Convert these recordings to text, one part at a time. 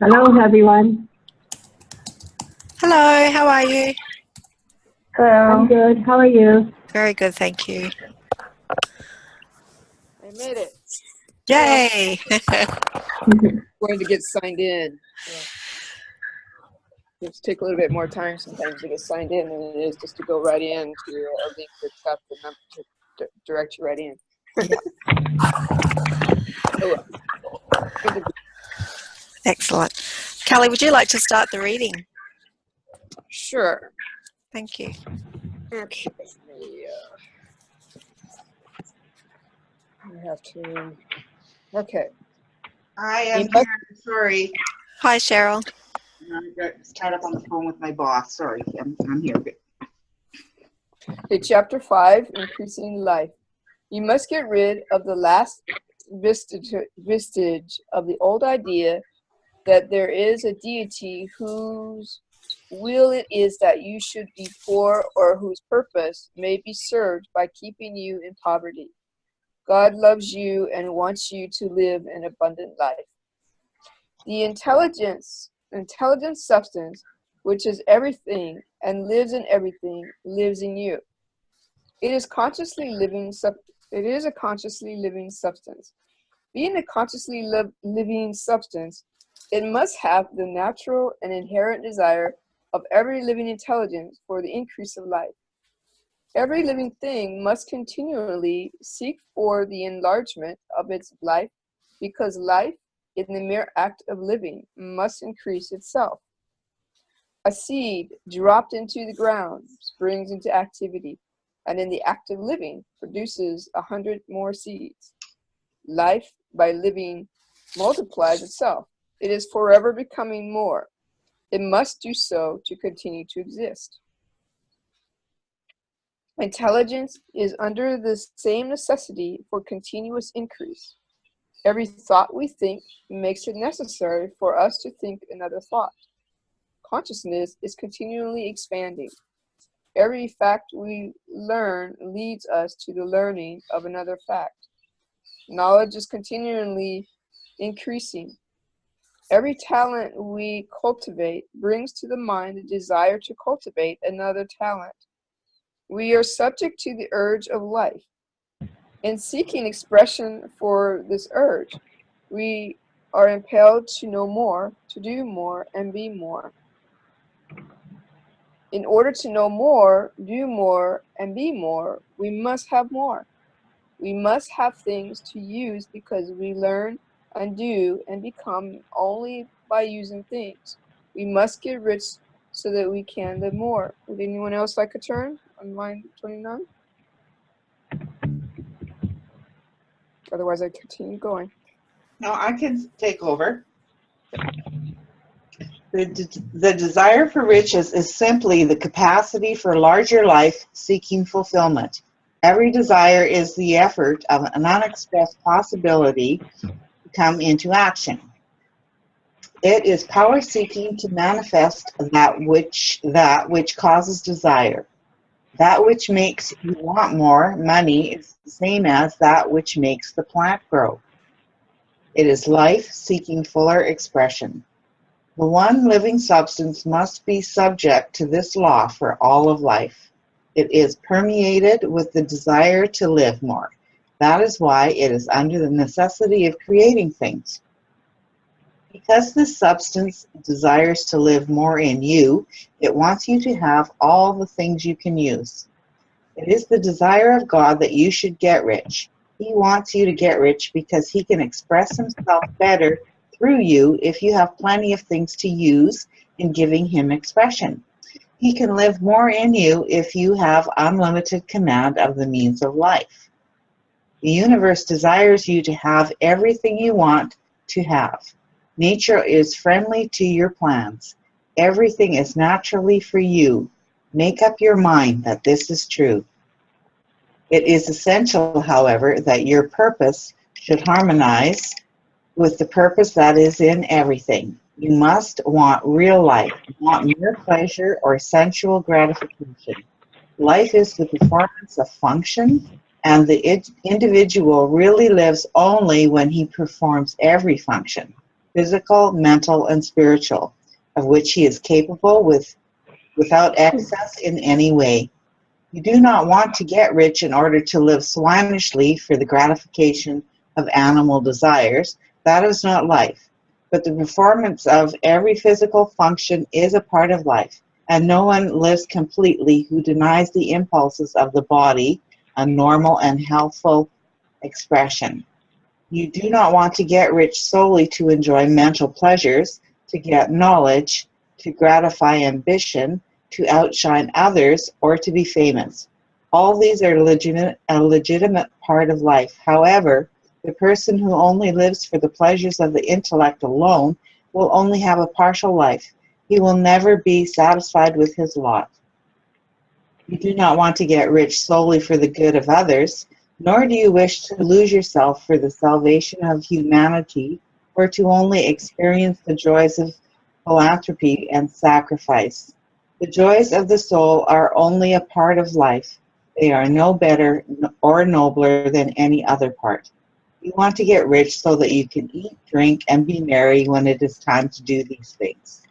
Hello, everyone. Hello, how are you? Hello. I'm good. How are you? Very good, thank you. I made it. Yay! Going to get signed in. It's take a little bit more time sometimes to get signed in than it is just to go right in to a link that's got the number to direct you right in. Oh, well. Excellent. Kelly, would you like to start the reading? Sure. Thank you. Okay. I have to. Okay. I am here. Sorry. Hi, Cheryl. I got tied up on the phone with my boss. Sorry. I'm here. Okay, chapter 5, Increasing Life. You must get rid of the last vestige of the old idea that there is a deity whose will it is that you should be poor or whose purpose may be served by keeping you in poverty. God loves you and wants you to live an abundant life. The intelligent substance, which is everything and lives in everything, lives in you. It is a consciously living substance. Being a consciously living substance, it must have the natural and inherent desire of every living intelligence for the increase of life. Every living thing must continually seek for the enlargement of its life, because life, in the mere act of living, must increase itself. A seed dropped into the ground springs into activity, and in the act of living produces 100 more seeds. Life, by living, multiplies itself. It is forever becoming more. It must do so to continue to exist. Intelligence is under the same necessity for continuous increase. Every thought we think makes it necessary for us to think another thought. Consciousness is continually expanding. Every fact we learn leads us to the learning of another fact. Knowledge is continually increasing. Every talent we cultivate brings to the mind the desire to cultivate another talent. We are subject to the urge of life. In seeking expression for this urge, we are impelled to know more, to do more, and be more. In order to know more, do more, and be more, we must have more. We must have things to use because we learn and do and become only by using things. We must get rich so that we can live more. Would anyone else like a turn on line 29? Otherwise, I continue going. No, I can take over. The desire for riches is simply the capacity for larger life seeking fulfillment. Every desire is the effort of an unexpressed possibility to come into action. It is power seeking to manifest that which causes desire. That which makes you want more money is the same as that which makes the plant grow. It is life seeking fuller expression. The one living substance must be subject to this law for all of life. It is permeated with the desire to live more. That is why it is under the necessity of creating things. Because this substance desires to live more in you, it wants you to have all the things you can use. It is the desire of God that you should get rich. He wants you to get rich because he can express himself better through you if you have plenty of things to use in giving him expression. He can live more in you if you have unlimited command of the means of life. The universe desires you to have everything you want to have. Nature is friendly to your plans. Everything is naturally for you. Make up your mind that this is true. It is essential, however, that your purpose should harmonize with the purpose that is in everything. You must want real life, not mere pleasure or sensual gratification. Life is the performance of function, and the individual really lives only when he performs every function. physical, mental, and spiritual, of which he is capable without excess in any way. You do not want to get rich in order to live swinishly for the gratification of animal desires. That is not life. But the performance of every physical function is a part of life, and no one lives completely who denies the impulses of the body a normal and healthful expression. You do not want to get rich solely to enjoy mental pleasures, to get knowledge, to gratify ambition, to outshine others, or to be famous. All these are a legitimate part of life. However, the person who only lives for the pleasures of the intellect alone will only have a partial life. He will never be satisfied with his lot. You do not want to get rich solely for the good of others, nor do you wish to lose yourself for the salvation of humanity, or to only experience the joys of philanthropy and sacrifice. The joys of the soul are only a part of life. They are no better or nobler than any other part. You want to get rich so that you can eat, drink, and be merry when it is time to do these things.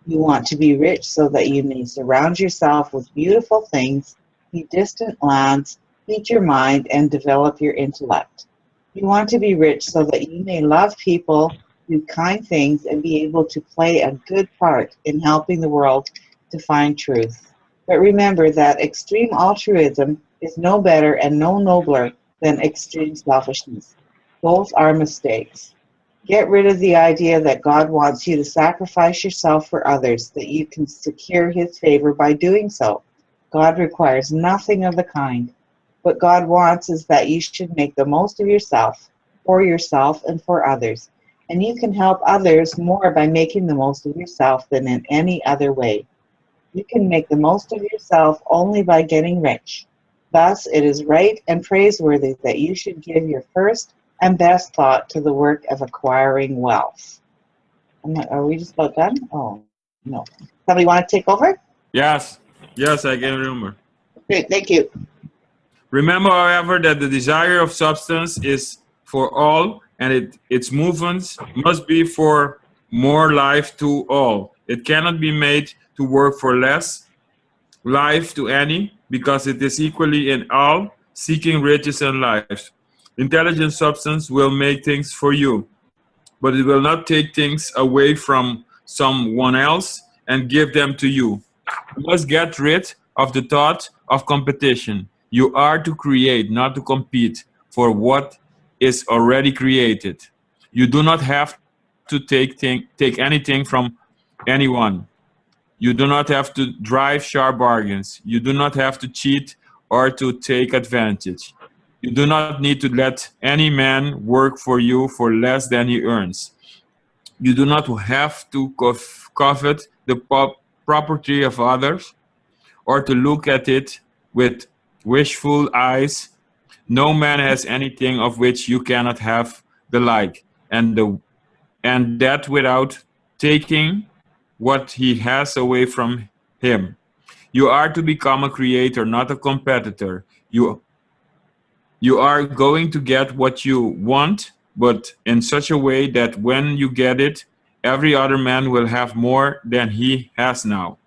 You want to be rich so that you may surround yourself with beautiful things, see distant lands, feed your mind, and develop your intellect. You want to be rich so that you may love people, do kind things, and be able to play a good part in helping the world to find truth. But remember that extreme altruism is no better and no nobler than extreme selfishness. Both are mistakes. Get rid of the idea that God wants you to sacrifice yourself for others, that you can secure his favor by doing so. God requires nothing of the kind. What God wants is that you should make the most of yourself, and for others. And you can help others more by making the most of yourself than in any other way. You can make the most of yourself only by getting rich. Thus, it is right and praiseworthy that you should give your first and best thought to the work of acquiring wealth. Are we just about done? Oh, no. Somebody want to take over? Yes, I can remember. Great, thank you. Remember, however, that the desire of substance is for all, and its movements must be for more life to all. It cannot be made to work for less life to any, because it is equally in all, seeking riches and life. Intelligent substance will make things for you, but it will not take things away from someone else and give them to you. You must get rid of the thought of competition. You are to create, not to compete for what is already created. You do not have to take anything from anyone. You do not have to drive sharp bargains. You do not have to cheat or to take advantage. You do not need to let any man work for you for less than he earns. You do not have to covet the property of others or to look at it with wishful eyes. No man has anything of which you cannot have the like, and that without taking what he has away from him. You are to become a creator, not a competitor. You are going to get what you want, but in such a way that when you get it, every other man will have more than he has now.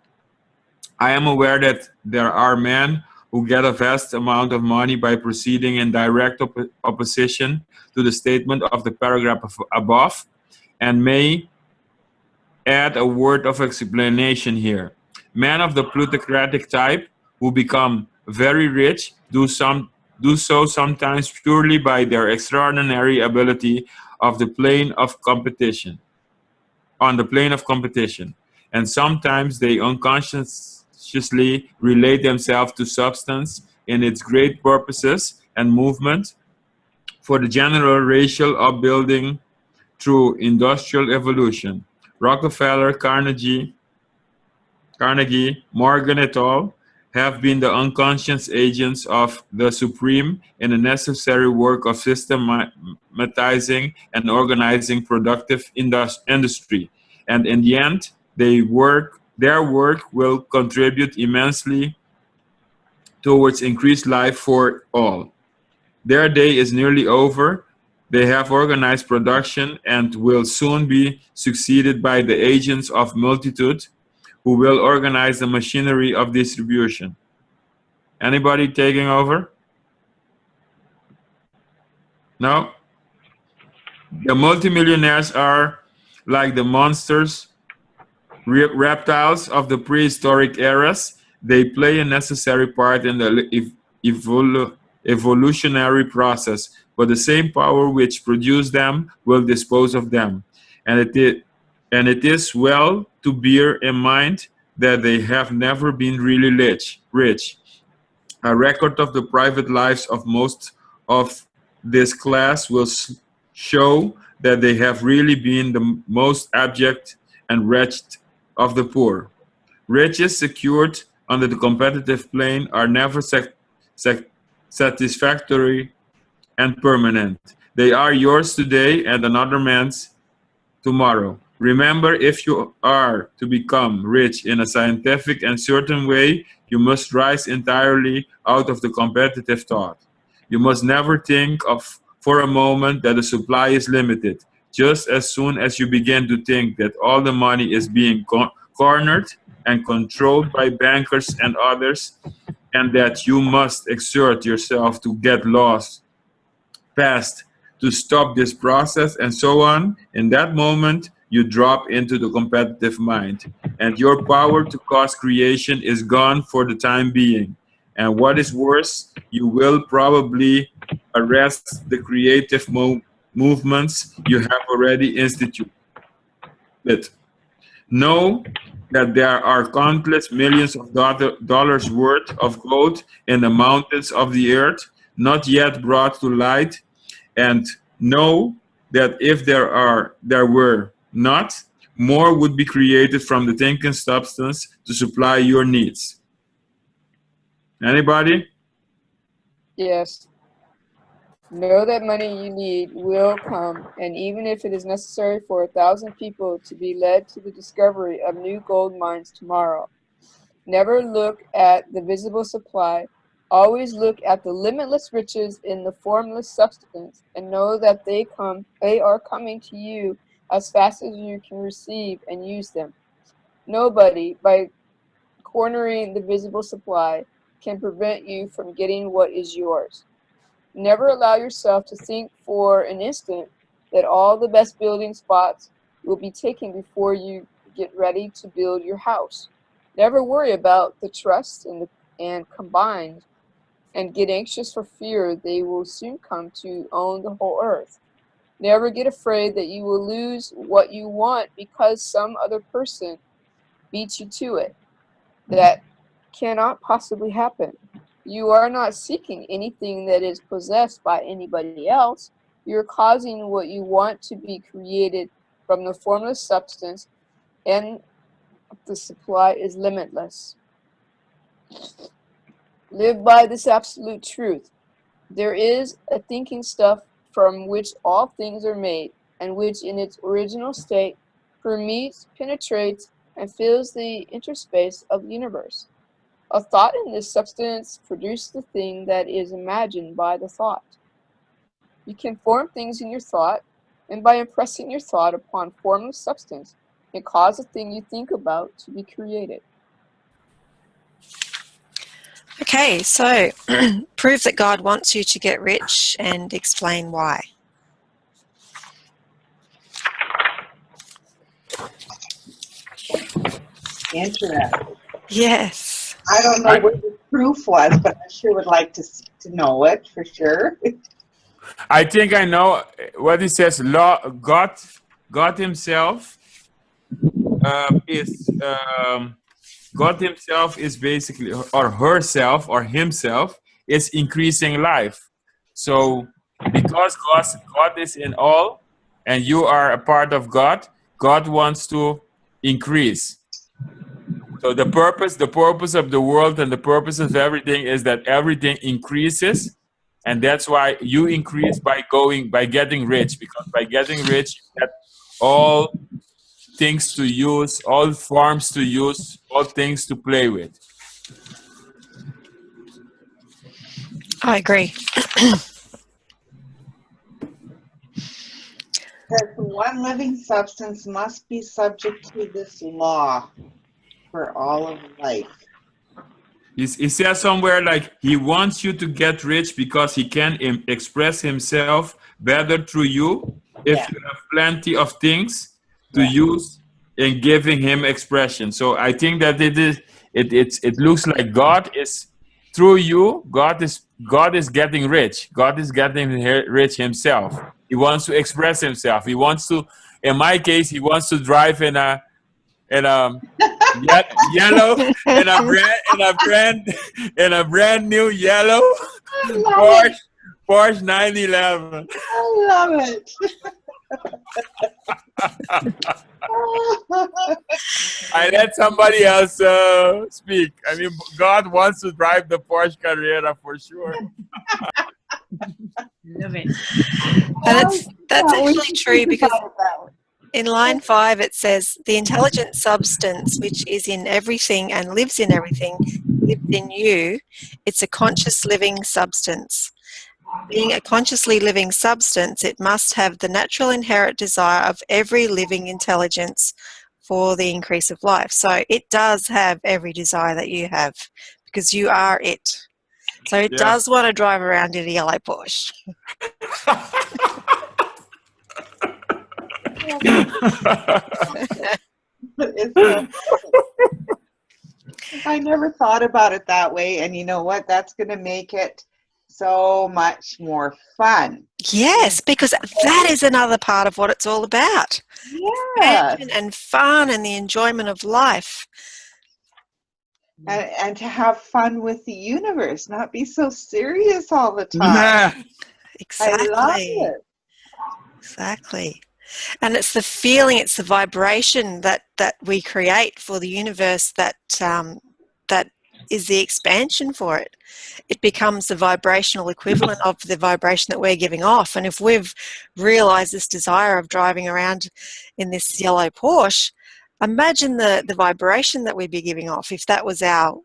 I am aware that there are men who get a vast amount of money by proceeding in direct opposition to the statement of the paragraph above, and may add a word of explanation here. Men of the plutocratic type who become very rich do so sometimes purely by their extraordinary ability of the plane of competition, on the plane of competition, and sometimes they unconsciously relate themselves to substance in its great purposes and movement for the general racial upbuilding through industrial evolution. Rockefeller, Carnegie, Morgan et al. Have been the unconscious agents of the supreme in the necessary work of systematizing and organizing productive industry. And in the end, their work will contribute immensely towards increased life for all. Their day is nearly over, They have organized production and will soon be succeeded by the agents of multitude who will organize the machinery of distribution. Anybody taking over? No? The multimillionaires are like the monsters, reptiles of the prehistoric eras. They play a necessary part in the evolutionary process, but the same power which produced them will dispose of them. And it is well to bear in mind that they have never been really rich. A record of the private lives of most of this class will show that they have really been the most abject and wretched of the poor. Riches secured under the competitive plane are never satisfactory and permanent. They are yours today and another man's tomorrow. Remember, if you are to become rich in a scientific and certain way, you must rise entirely out of the competitive thought. You must never think of for a moment that the supply is limited. Just as soon as you begin to think that all the money is being cornered and controlled by bankers and others, and that you must exert yourself to get laws passed to stop this process and so on, in that moment you drop into the competitive mind, and your power to cause creation is gone for the time being. And what is worse, you will probably arrest the creative movements you have already instituted. Know that there are countless millions of dollars worth of gold in the mountains of the earth, not yet brought to light, and know that if there were not, more would be created from the thinking substance to supply your needs. Anybody? Yes. Know that money you need will come, and even if it is necessary for 1,000 people to be led to the discovery of new gold mines tomorrow. Never look at the visible supply. Always look at the limitless riches in the formless substance, and know that they are coming to you as fast as you can receive and use them. Nobody, by cornering the visible supply, can prevent you from getting what is yours. Never allow yourself to think for an instant that all the best building spots will be taken before you get ready to build your house. Never worry about the trusts and combines, and get anxious for fear they will soon come to own the whole earth. Never get afraid that you will lose what you want because some other person beats you to it. That cannot possibly happen. You are not seeking anything that is possessed by anybody else. You're causing what you want to be created from the formless substance, and the supply is limitless. Live by this absolute truth. There is a thinking stuff from which all things are made, and which in its original state permeates, penetrates, and fills the interspace of the universe. A thought in this substance produces the thing that is imagined by the thought. You can form things in your thought, and by impressing your thought upon formless substance, it causes the thing you think about to be created. Okay, so prove that God wants you to get rich and explain why. Interesting. Yes. I don't know what the proof was, but I sure would like to know it for sure. I think I know what he says. God Himself is God Himself is basically, or herself, or Himself is increasing life. So, because God is in all, and you are a part of God, God wants to increase. So the purpose of the world and the purpose of everything is that everything increases, and that's why you increase by getting rich, because by getting rich you get all things to use, all forms to use, all things to play with. I agree. says one living substance must be subject to this law for all of life. He says somewhere like he wants you to get rich because he can express himself better through you if Yeah. you have plenty of things to use in giving him expression. So I think that it looks like God is through you. God is getting rich. God is getting rich himself. He wants to express himself. He wants to. In my case, he wants to drive in a yellow in a brand new yellow Porsche 911. I love it. I let somebody else speak. I mean, God wants to drive the Porsche Carrera for sure. Love it. And that's we actually should true think because about it that way. in line 5 it says, the intelligent substance which is in everything and lives in everything lives in you. It's a conscious living substance. Being a consciously living substance, it must have the natural inherent desire of every living intelligence for the increase of life. So it does have every desire that you have because you are it. So it does want to drive around in a yellow Porsche. It's so I never thought about it that way, and you know what? That's going to make it so much more fun. Yes, because that is another part of what it's all about. Yeah, Expansion and fun and the enjoyment of life. and to have fun with the universe, not be so serious all the time. Exactly. I love it. Exactly. And it's the feeling, it's the vibration that we create for the universe that that is the expansion for it. It becomes the vibrational equivalent of the vibration that we're giving off. And if we've realized this desire of driving around in this yellow Porsche, imagine the vibration that we'd be giving off if that was our,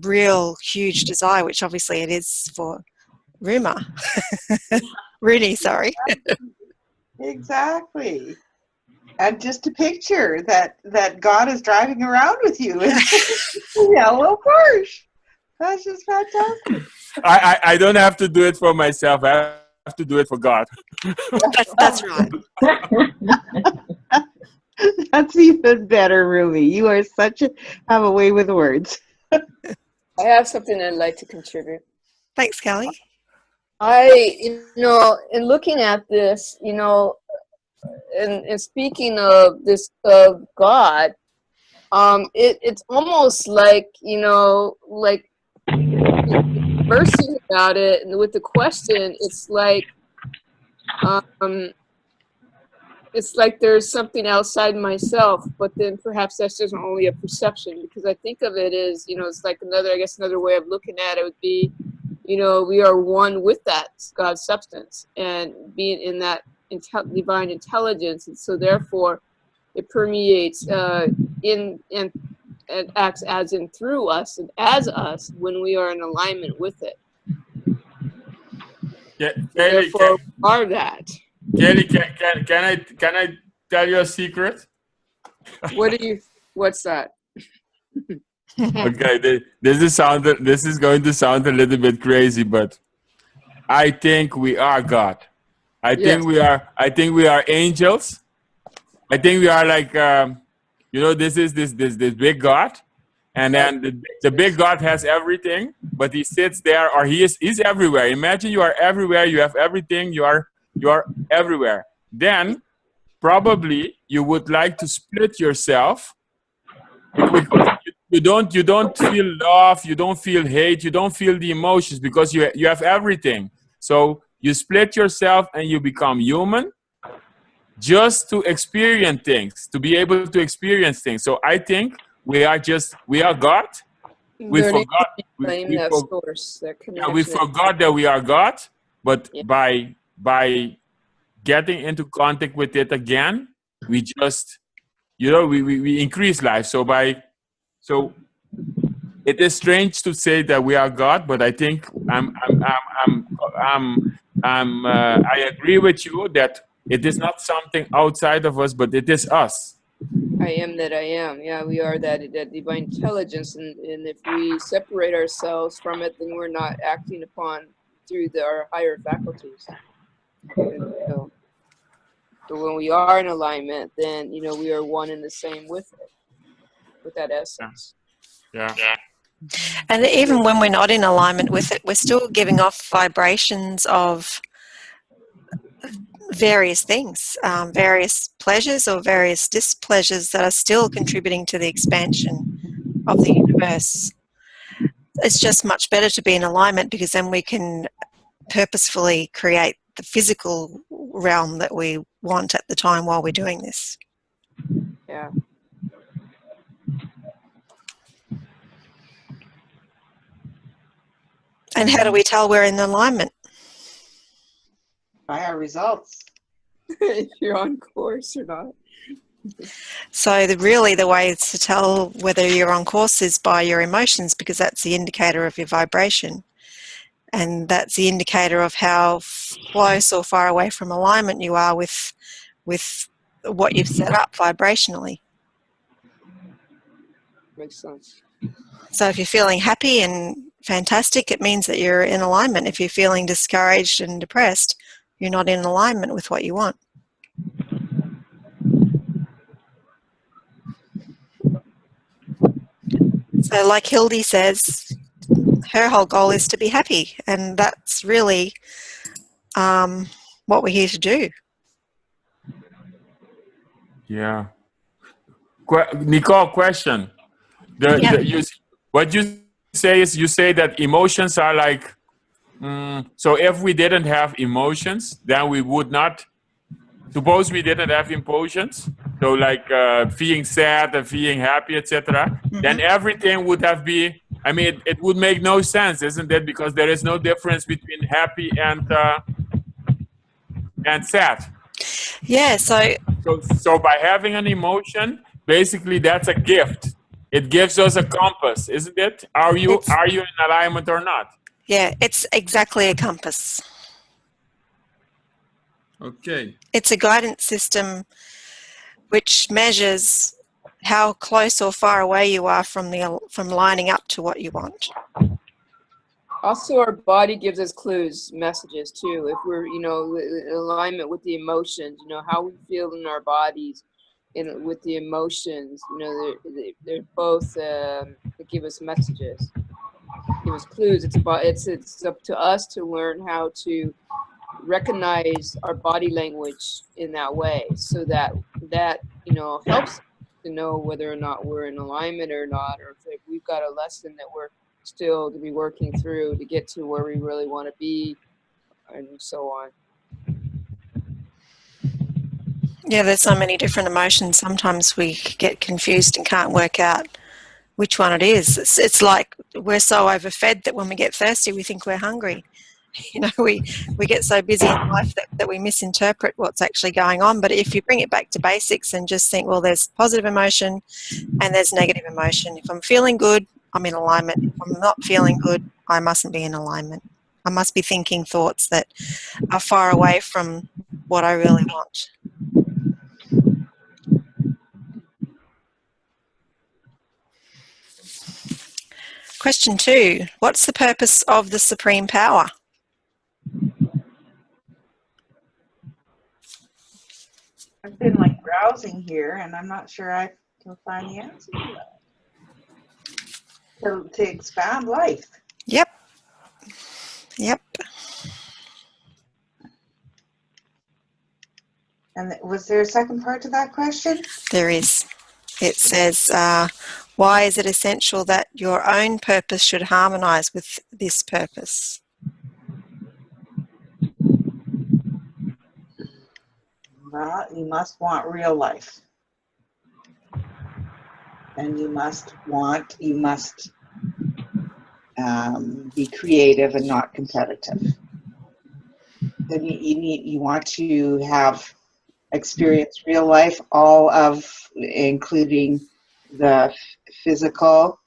real huge desire, which obviously it is for Rooney, sorry. Exactly. And just to picture that God is driving around with you in a yellow Porsche. That's just fantastic. I don't have to do it for myself. I have to do it for God. That's right. That's even better, Ruby. You are have a way with words. I have something I'd like to contribute. Thanks, Kelly. In looking at this, and speaking of this of God, it's almost like like conversing about it, and with the question, it's like there's something outside myself, but then perhaps that's just only a perception, because I think of it as it's like another way of looking at it would be, we are one with that God substance and being in that divine intelligence, and so therefore it permeates in and acts as in through us and as us when we are in alignment with it. Yeah, Therefore, are that. Kelly, can I tell you a secret? What's that? Okay, this is going to sound a little bit crazy, but I think we are God. I think we are angels. I think we are like this is this big God, and then the big God has everything, but he sits there, or he's everywhere. Imagine you are everywhere, you have everything, you are everywhere. Then probably you would like to split yourself, because you don't feel love, you don't feel hate, you don't feel the emotions, because you have everything. So you split yourself and you become human, just to experience things, to be able to experience things. So I think we are God. We forgot we forgot that we are God, but by getting into contact with it again, we just we increase life. So it is strange to say that we are God, but I think I agree with you that It is not something outside of us, but it is us. I am that I am. Yeah, we are that divine intelligence, and if we separate ourselves from it, then we're not acting upon through our higher faculties. And so when we are in alignment, then we are one and the same with it, with that essence. Yeah. And even when we're not in alignment with it, we're still giving off vibrations of various things, various pleasures or various displeasures that are still contributing to the expansion of the universe. It's just much better to be in alignment, because then we can purposefully create the physical realm that we want at the time while we're doing this. Yeah. And how do we tell we're in alignment? By our results. If you're on course or not. So really the way to tell whether you're on course is by your emotions, because that's the indicator of your vibration. And that's the indicator of how close or far away from alignment you are with what you've set up vibrationally. Makes sense. So if you're feeling happy and fantastic, it means that you're in alignment. If you're feeling discouraged and depressed, you're not in alignment with what you want. So like Hildy says, her whole goal is to be happy, and that's really what we're here to do. Yeah. Nicole, question. What you say is, you say that emotions are like, so if we didn't have emotions, then we would not, suppose we didn't have emotions, so like feeling sad and feeling happy, etc., then everything would have been, I mean, it would make no sense, isn't it? Because there is no difference between happy and sad. Yeah, So by having an emotion, basically that's a gift. It gives us a compass, isn't it? Are you in alignment or not? yeah, it's exactly a compass. Okay. It's a guidance system which measures how close or far away you are from lining up to what you want. Also, our body gives us clues, messages too. If we're, in alignment with the emotions, how we feel in our bodies, with the emotions, they're both they give us messages, give us clues. It's up to us to learn how to recognize our body language in that way, so that helps to know whether or not we're in alignment or not, or if we've got a lesson that we're still to be working through to get to where we really want to be, and so on. Yeah, there's so many different emotions. Sometimes we get confused and can't work out which one it is. It's like we're so overfed that when we get thirsty, we think we're hungry. We get so busy in life that we misinterpret what's actually going on. But if you bring it back to basics and just think, well, there's positive emotion and there's negative emotion. If I'm feeling good, I'm in alignment. If I'm not feeling good, I mustn't be in alignment. I must be thinking thoughts that are far away from what I really want. Question 2. What's the purpose of the supreme power? I've been browsing here, and I'm not sure I can find the answer to that. To expand life. Yep. And was there a second part to that question? There is. It says, why is it essential that your own purpose should harmonize with this purpose? Well, you must want real life. And you must be creative and not competitive. Then you want to have experience real life, including the physical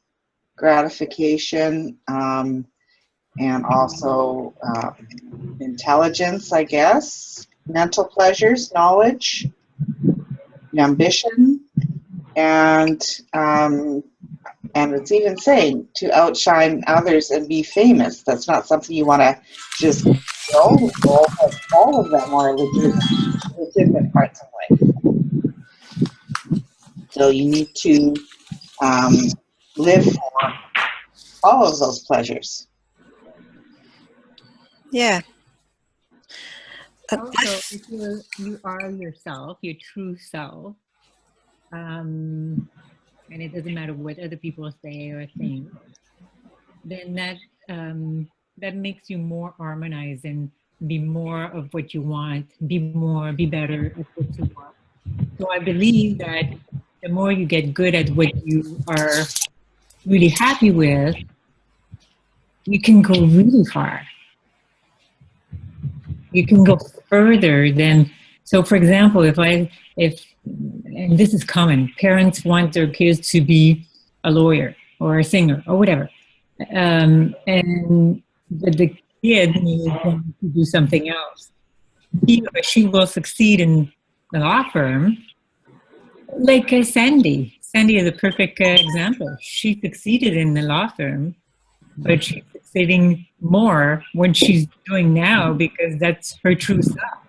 gratification, and also intelligence, I guess. mental pleasures, knowledge, ambition, and it's even saying to outshine others and be famous. That's not something you want to just go for, but all of them are legitimate parts of life. So you need to live for all of those pleasures. Yeah. Also, if you are yourself, your true self, and it doesn't matter what other people say or think, then that makes you more harmonized and be more of what you want, be better at what you want. So I believe that the more you get good at what you are really happy with, you can go really far. You can go further than, so for example, if and this is common, parents want their kids to be a lawyer or a singer or whatever. But the kid needs them to do something else. He or she will succeed in the law firm, like Sandy. Sandy is a perfect example. She succeeded in the law firm, but she's succeeding more what she's doing now because that's her true self.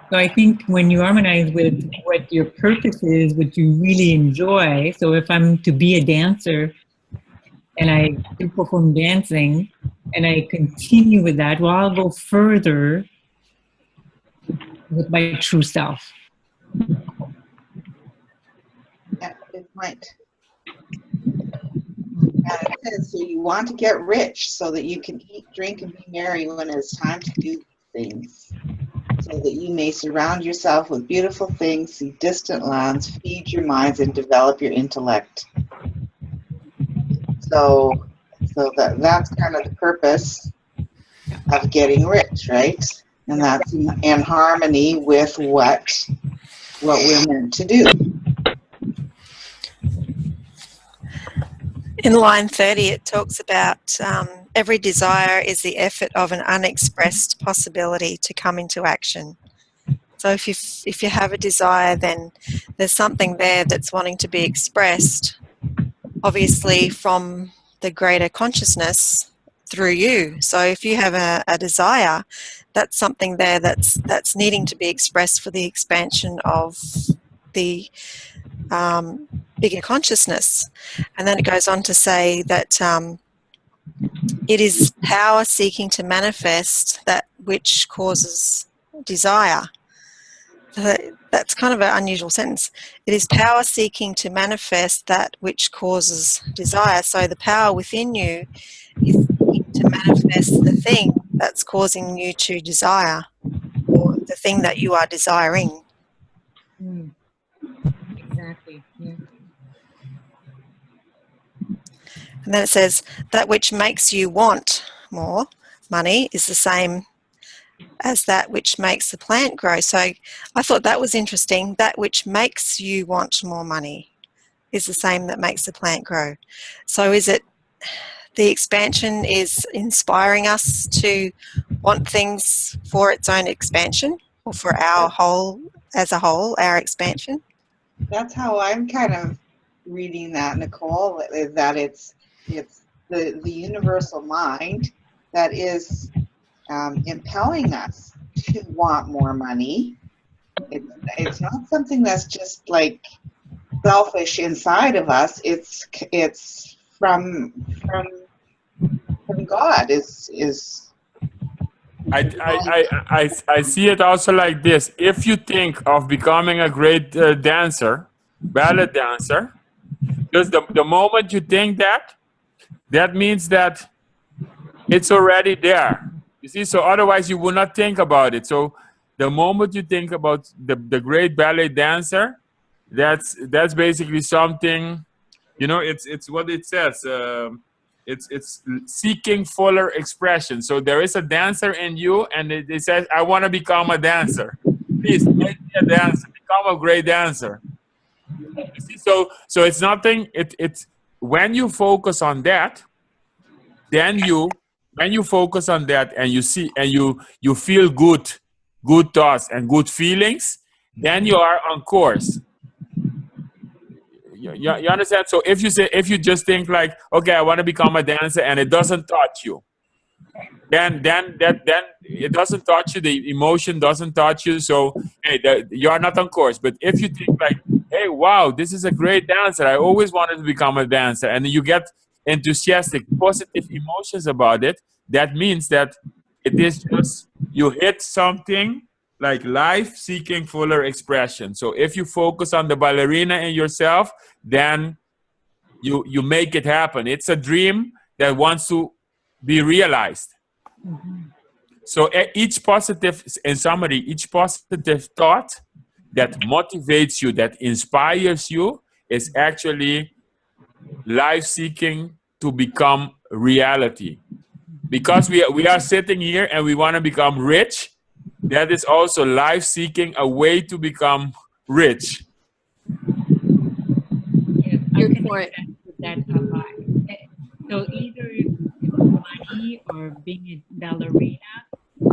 So I think when you harmonize with what your purpose is, what you really enjoy, so if I'm to be a dancer and I do perform dancing and I continue with that, well, I'll go further with my true self. Yeah, good point. And it says, so you want to get rich so that you can eat, drink, and be merry when it's time to do things, so that you may surround yourself with beautiful things, see distant lands, feed your minds, and develop your intellect. So that's kind of the purpose of getting rich, right? And that's in harmony with what we're meant to do. In line 30, it talks about every desire is the effort of an unexpressed possibility to come into action. So if you have a desire, then there's something there that's wanting to be expressed, obviously from the greater consciousness through you. So if you have a desire, that's something there that's needing to be expressed for the expansion of the bigger consciousness. And then it goes on to say that it is power seeking to manifest that which causes desire. So that's kind of an unusual sentence. It is power seeking to manifest that which causes desire. So the power within you is seeking to manifest the thing that's causing you to desire, or the thing that you are desiring. Exactly. Yeah. And then it says, that which makes you want more money is the same as that which makes the plant grow. So I thought that was interesting. That which makes you want more money is the same that makes the plant grow. So is it the expansion is inspiring us to want things for its own expansion, or for our whole, as a whole, our expansion? That's how I'm kind of reading that, Nicole, is that it's the universal mind that is impelling us to want more money. It's not something that's just like selfish inside of us. It's from God. I see it also like this. If you think of becoming a great dancer, ballet dancer, just the moment you think that means that it's already there. You see, so otherwise you will not think about it. So the moment you think about the great ballet dancer, that's basically something, you know, it's what it says. It's seeking fuller expression. So there is a dancer in you, and it says, I want to become a dancer. Please make me a dancer. Become a great dancer. You see, so it's nothing. It's when you focus on that, then when you focus on that and you see and you feel good good thoughts and good feelings, then you are on course. You understand? So if you just think like, okay, I want to become a dancer, and it doesn't touch you, then it doesn't touch you. The emotion doesn't touch you. So hey, you are not on course. But if you think like, hey, wow, this is a great dancer. I always wanted to become a dancer, and you get enthusiastic, positive emotions about it. That means that it is just you hit something like life seeking fuller expression. So if you focus on the ballerina in yourself, then you make it happen. It's a dream that wants to be realized. So each positive, in summary, each positive thought that motivates you, that inspires you, is actually life seeking to become reality. Because we are sitting here and we want to become rich, that is also life seeking a way to become rich. Yes, Good point. That a lot. So either money or being a ballerina,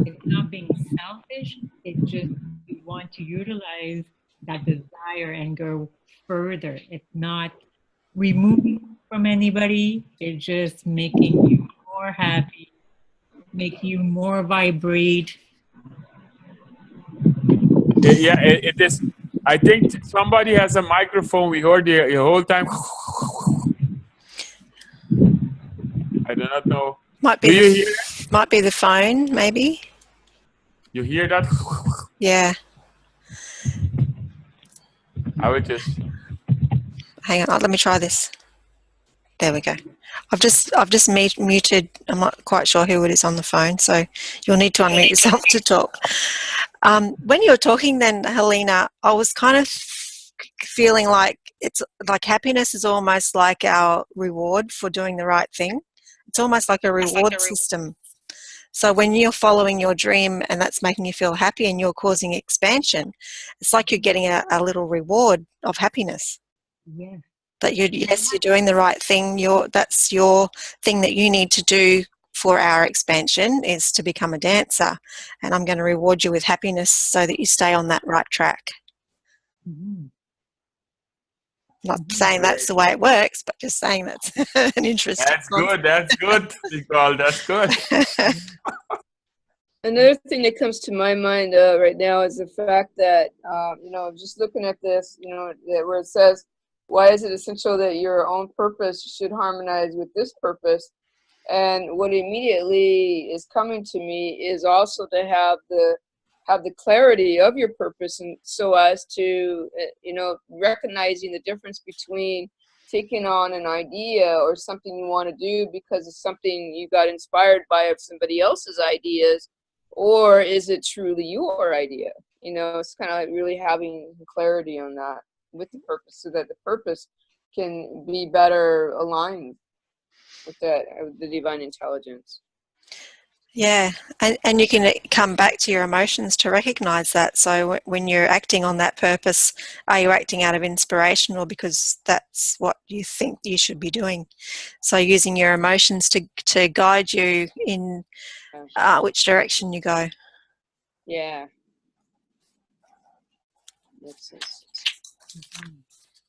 it's not being selfish. It's just you want to utilize that desire and go further. It's not removing from anybody. It's just making you more happy, make you more vibrate. Yeah, it is. I think somebody has a microphone. We heard the whole time. I do not know. Might Do be you hear that? might be the phone, maybe. You hear that? Yeah. I would just. Hang on. Let me try this. There we go. I've just muted. I'm not quite sure who it is on the phone, so you'll need to unmute yourself to talk. When you were talking then, Helena, I was kind of feeling like it's like happiness is almost like our reward for doing the right thing. It's almost like a reward system. So when you're following your dream and that's making you feel happy and you're causing expansion, it's like you're getting a little reward of happiness. Yeah. That you're doing the right thing. That's your thing that you need to do for our expansion is to become a dancer, and I'm going to reward you with happiness so that you stay on that right track. Mm-hmm. Not saying that's the way it works, but just saying that's an interesting. That's good. That's good, Nicole. That's good. Another thing that comes to my mind right now is the fact that, just looking at this, where it says, why is it essential that your own purpose should harmonize with this purpose? And what immediately is coming to me is also to have the clarity of your purpose, and so as to, recognizing the difference between taking on an idea or something you want to do because it's something you got inspired by of somebody else's ideas, or is it truly your idea? It's kind of like really having clarity on that with the purpose, so that the purpose can be better aligned with the divine intelligence. Yeah, and you can come back to your emotions to recognize that. So when you're acting on that purpose, are you acting out of inspiration or because that's what you think you should be doing? So using your emotions to guide you in which direction you go. Yeah. Makes sense.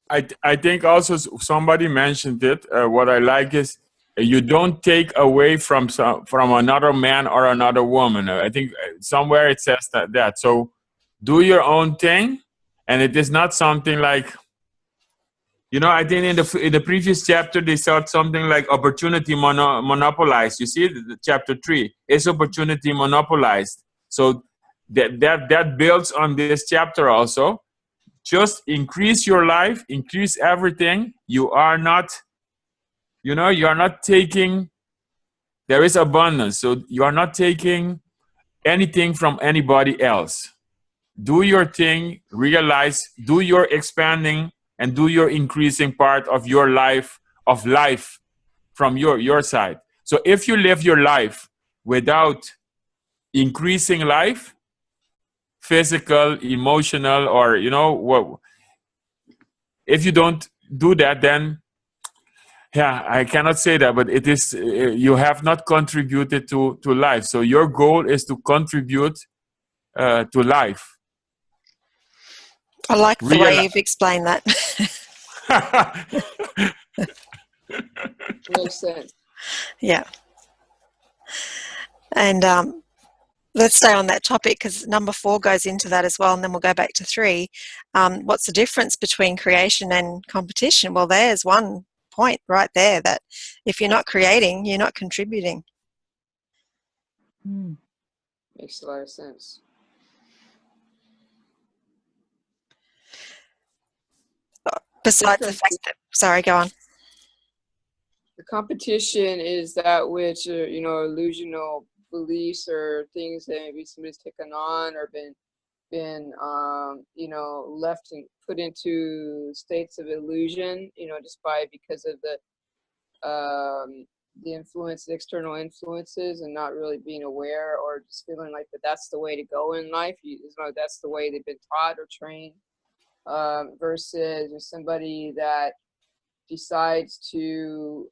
I think also somebody mentioned it. What I like is you don't take away from another man or another woman. I think somewhere it says that. So do your own thing, and it is not something like, I think in the previous chapter they said something like opportunity monopolized. You see, chapter 3 is opportunity monopolized. So that builds on this chapter also. Just increase your life, increase everything. You are not taking, there is abundance. So you are not taking anything from anybody else. Do your thing, realize, do your expanding and do your increasing part of your life, from your side. So if you live your life without increasing life, physical, emotional, or, if you don't do that, then I cannot say that, but it is, you have not contributed to life. So your goal is to contribute to life. I like the way you've explained that. Makes sense. Yeah. And let's stay on that topic because number 4 goes into that as well, and then we'll go back to 3. What's the difference between creation and competition? Well, there's one point right there, that if you're not creating, you're not contributing. Makes a lot of sense. Besides the fact that, sorry, go on. The competition is that which, illusional beliefs or things that maybe somebody's taken on or been left and put into states of illusion, just because of the influence, the external influences, and not really being aware, or just feeling like that's the way to go in life. That's the way they've been taught or trained, versus somebody that decides to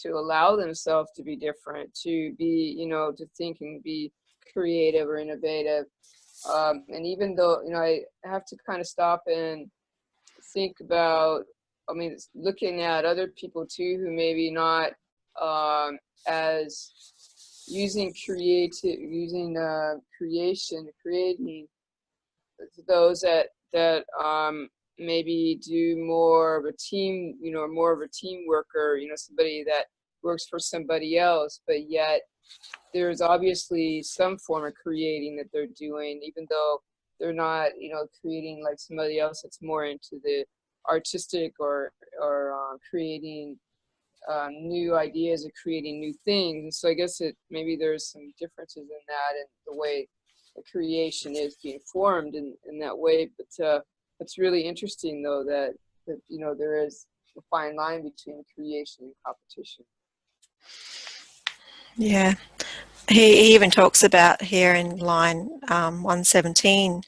allow themselves to be different, to be, to think and be creative or innovative. And even though, I have to kind of stop and think about, looking at other people too, who maybe not as creating, those that maybe do more of a team, more of a team worker, somebody that works for somebody else, but yet there's obviously some form of creating that they're doing, even though they're not, creating like somebody else that's more into the artistic or creating new ideas or creating new things. And so I guess maybe there's some differences in that and the way the creation is being formed in that way. But it's really interesting though that there is a fine line between creation and competition. Yeah. He even talks about here in line 117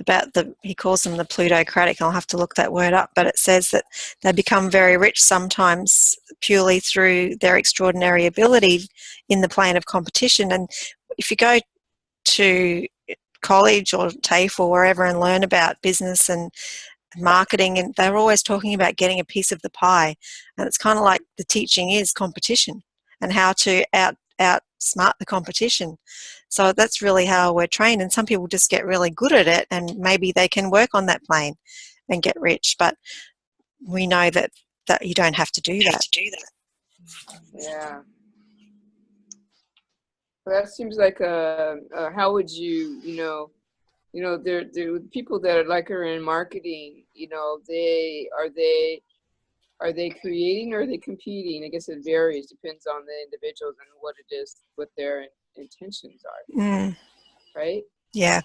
about he calls them the plutocratic. I'll have to look that word up, but it says that they become very rich sometimes purely through their extraordinary ability in the plane of competition. And if you go to college or TAFE or wherever and learn about business and marketing, and they're always talking about getting a piece of the pie, and it's kind of like the teaching is competition and how to outsmart the competition. So that's really how we're trained, and some people just get really good at it and maybe they can work on that plane and get rich, but we know that you don't have to do that. Yeah. Well, that seems like how would you, there people that are in marketing, are they creating or are they competing? I guess it varies, depends on the individuals and what it is, what their intentions are. Right? Yeah.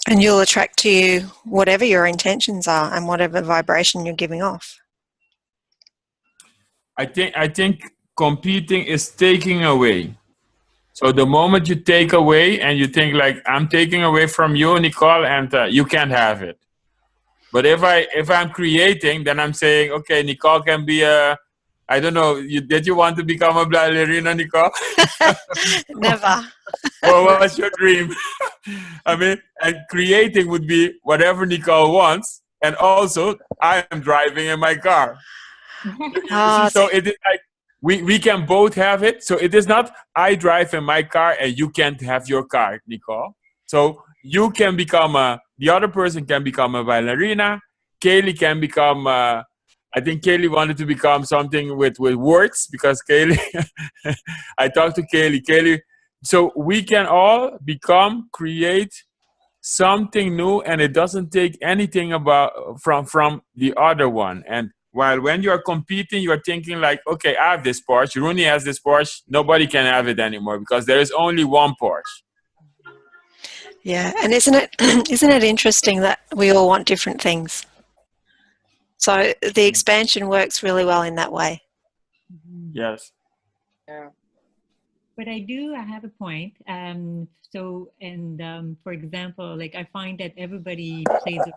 And you'll attract to you whatever your intentions are and whatever vibration you're giving off. I think competing is taking away. So the moment you take away and you think like, I'm taking away from you, Nicole, and you can't have it. But if I'm creating, then I'm saying, okay, Nicole can be I don't know, did you want to become a ballerina, Nicole? Never. Well, what's your dream? And creating would be whatever Nicole wants, and also I am driving in my car. So it is like we can both have it. So it is not I drive in my car and you can't have your car, Nicole. So you can become the other person can become a ballerina. Kaylee can become I think Kaylee wanted to become something with words, because Kaylee I talked to Kaylee. So we can all create something new, and it doesn't take anything from the other one. And while when you're competing, you're thinking like, okay, I have this Porsche, Rooney has this Porsche, nobody can have it anymore because there is only one Porsche. Yeah, and isn't it interesting that we all want different things? So the expansion works really well in that way. Yes. Yeah. But I have a point. For example, like I find that everybody plays a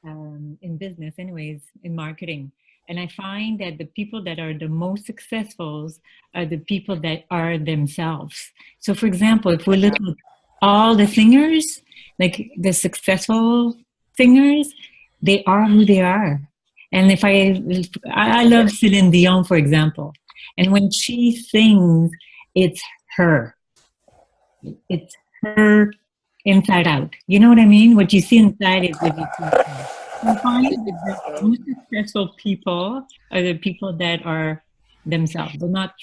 role in business anyways, in marketing. And I find that the people that are the most successful are the people that are themselves. So for example, if we look at all the singers, like the successful singers, they are who they are. And if I love Celine Dion, for example, and when she sings, it's her. It's her inside out. You know what I mean? What you see inside is what you see outside. I find that the most successful people are the people that are themselves. They're not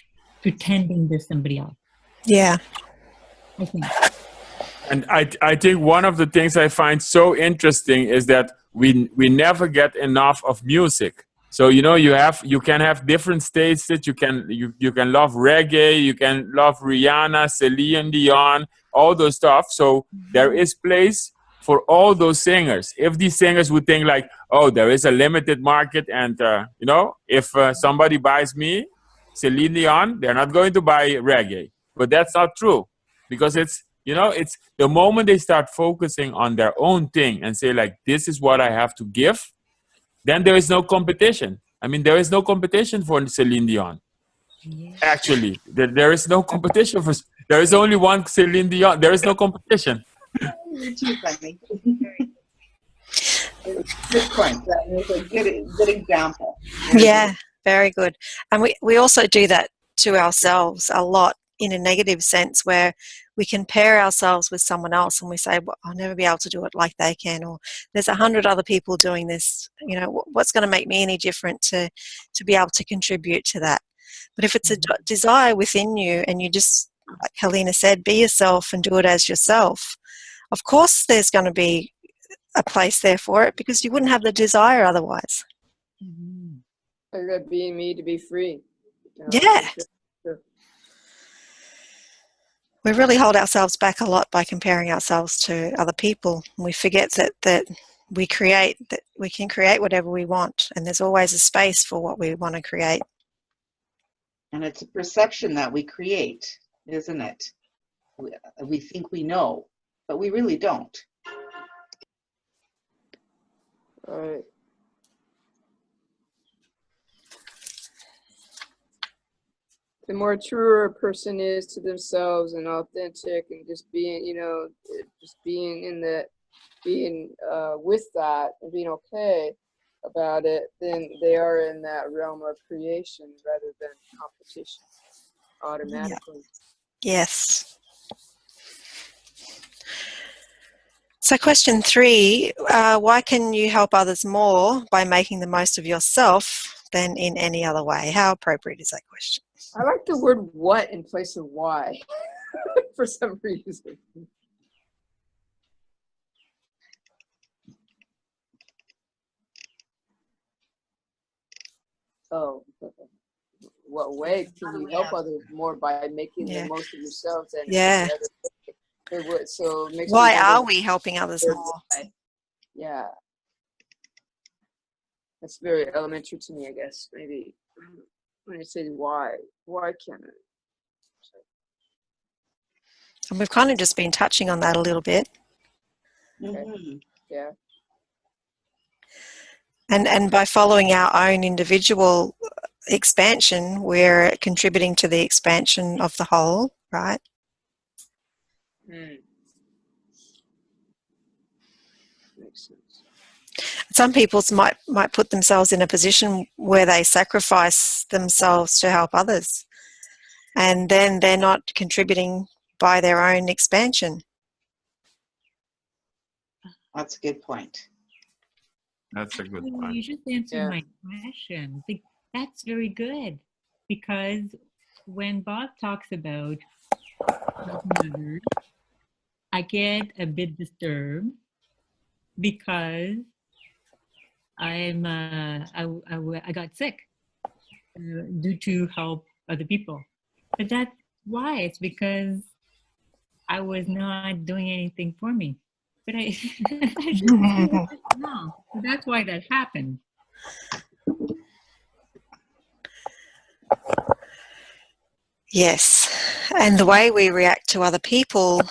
pretending they're somebody else. Yeah. I think. And I think one of the things I find so interesting is that we never get enough of music. So you know you can have different states that you can love reggae, you can love Rihanna, Celine Dion, all those stuff. So there is place for all those singers. If these singers would think like, oh, there is a limited market, and you know, if somebody buys me Celine Dion, they're not going to buy reggae. But that's not true, because it's, you know, it's the moment they start focusing on their own thing and say like, this is what I have to give, then there is no competition. I mean, there is no competition for Celine Dion. Yeah. Actually, there is no competition for. There is only one Celine Dion. There is no competition. You're too funny. Good point. That was a good example. Yeah, very good. And we also do that to ourselves a lot in a negative sense, where we compare ourselves with someone else and we say, well, I'll never be able to do it like they can, or there's 100 other people doing this. You know, what's going to make me any different to be able to contribute to that? But if it's a desire within you and you just, like Helena said, be yourself and do it as yourself, of course there's going to be a place there for it, because you wouldn't have the desire otherwise. Like that being me to be free. You know? Yeah. Sure. We really hold ourselves back a lot by comparing ourselves to other people. And we forget that we can create whatever we want, and there's always a space for what we want to create. And it's a perception that we create, isn't it? We think we know, but we really don't. All right. The more truer a person is to themselves and authentic and just being, you know, just being in the, being with that and being okay about it, then they are in that realm of creation rather than competition automatically. Yes. So question 3, why can you help others more by making the most of yourself than in any other way? How appropriate is that question? I like the word what in place of why for some reason. Oh, what way can you help others more by making the most of yourselves and Yeah. it would, so it makes Why me are wonder we helping others more? why. Yeah, that's very elementary to me, I guess. Maybe when you say why can't it? And we've kind of just been touching on that a little bit. Mm-hmm. Yeah. And by following our own individual expansion, we're contributing to the expansion of the whole, right? Makes sense. Some people might put themselves in a position where they sacrifice themselves to help others, and then they're not contributing by their own expansion. That's a good point. That's a good You point. just answered my question. That's very good, because when Bob talks about others, I get a bit disturbed because I got sick due to help other people. But that's why. It's because I was not doing anything for me. But I no. So that's why that happened. Yes, and the way we react to other people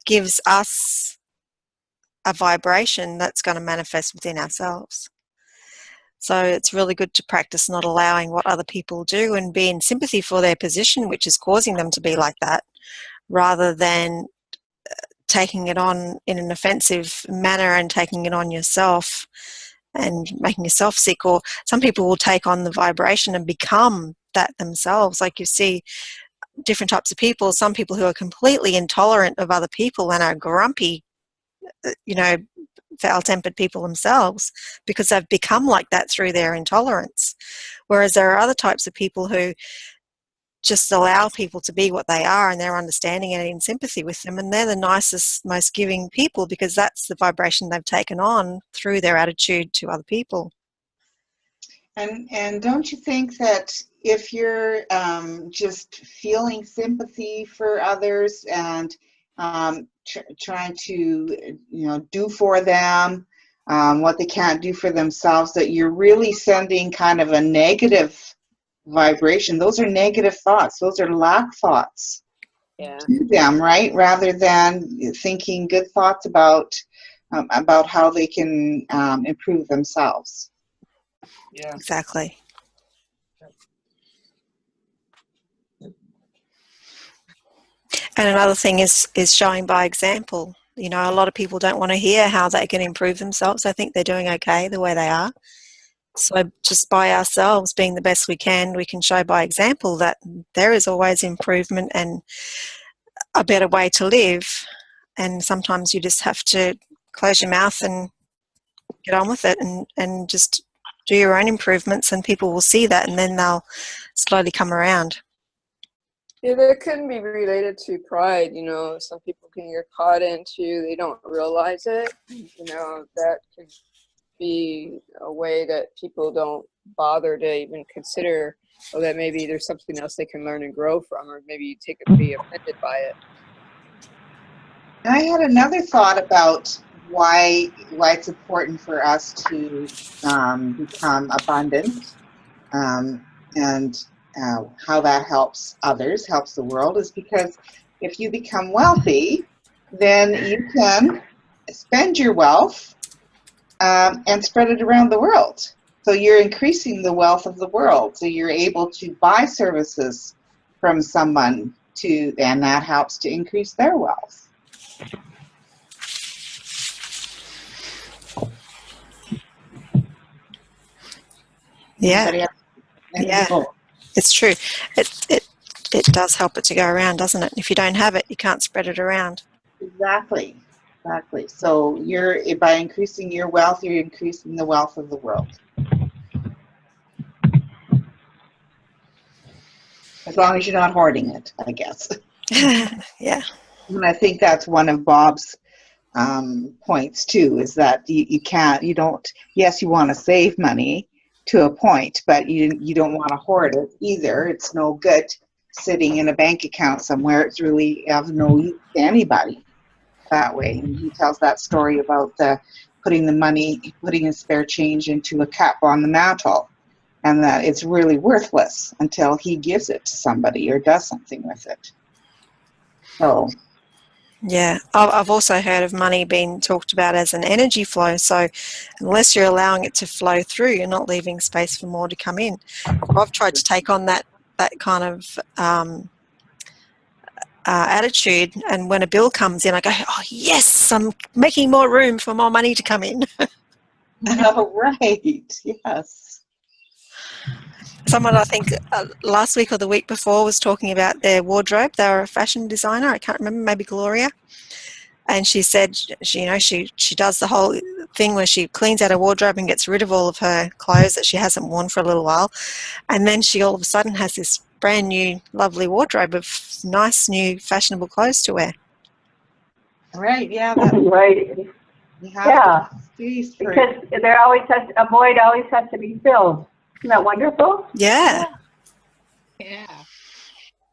gives us a vibration that's going to manifest within ourselves. So it's really good to practice not allowing what other people do and be in sympathy for their position, which is causing them to be like that, rather than taking it on in an offensive manner and taking it on yourself and making yourself sick. Or some people will take on the vibration and become that themselves. Like you see different types of people, some people who are completely intolerant of other people and are grumpy, foul-tempered people themselves, because they've become like that through their intolerance. Whereas there are other types of people who just allow people to be what they are, and they're understanding and in sympathy with them, and they're the nicest, most giving people, because that's the vibration they've taken on through their attitude to other people. And don't you think that if you're just feeling sympathy for others and trying to do for them what they can't do for themselves, that you're really sending kind of a negative vibration? Those are negative thoughts. Those are lack thoughts to them, right? Rather than thinking good thoughts about how they can improve themselves. Yeah. Exactly. And another thing is showing by example. A lot of people don't want to hear how they can improve themselves. I think they're doing okay the way they are. So just by ourselves being the best we can show by example that there is always improvement and a better way to live. And sometimes you just have to close your mouth and get on with it and just do your own improvements, and people will see that, and then they'll slowly come around. Yeah, that can be related to pride. Some people can get caught into, they don't realize it. That can be a way that people don't bother to even consider, or that maybe there's something else they can learn and grow from, or maybe be offended by it. I had another thought about why it's important for us to become abundant, and how that helps others, helps the world, is because if you become wealthy, then you can spend your wealth and spread it around the world. So you're increasing the wealth of the world. So you're able to buy services from someone and that helps to increase their wealth. Yeah. It's true. It does help it to go around, doesn't it? If you don't have it, you can't spread it around. Exactly. So by increasing your wealth, you're increasing the wealth of the world. As long as you're not hoarding it, I guess. Yeah. And I think that's one of Bob's points too, is that you don't, yes, you want to save money to a point, but you don't want to hoard it either. It's no good sitting in a bank account somewhere. It's really of no use to anybody that way. And he tells that story about putting a spare change into a cup on the mantle, and that it's really worthless until he gives it to somebody or does something with it. So. Yeah, I've also heard of money being talked about as an energy flow. So unless you're allowing it to flow through, you're not leaving space for more to come in. I've tried to take on that kind of attitude, and when a bill comes in, I go, oh yes, I'm making more room for more money to come in. Oh, right, yes. Someone, I think last week or the week before, was talking about their wardrobe. They were a fashion designer. I can't remember, maybe Gloria. And she said, she does the whole thing where she cleans out her wardrobe and gets rid of all of her clothes that she hasn't worn for a little while. And then she all of a sudden has this brand new, lovely wardrobe of nice, new, fashionable clothes to wear. Right, yeah. Right. Yeah. Because a void always has to be filled. Isn't that wonderful? Yeah. Yeah.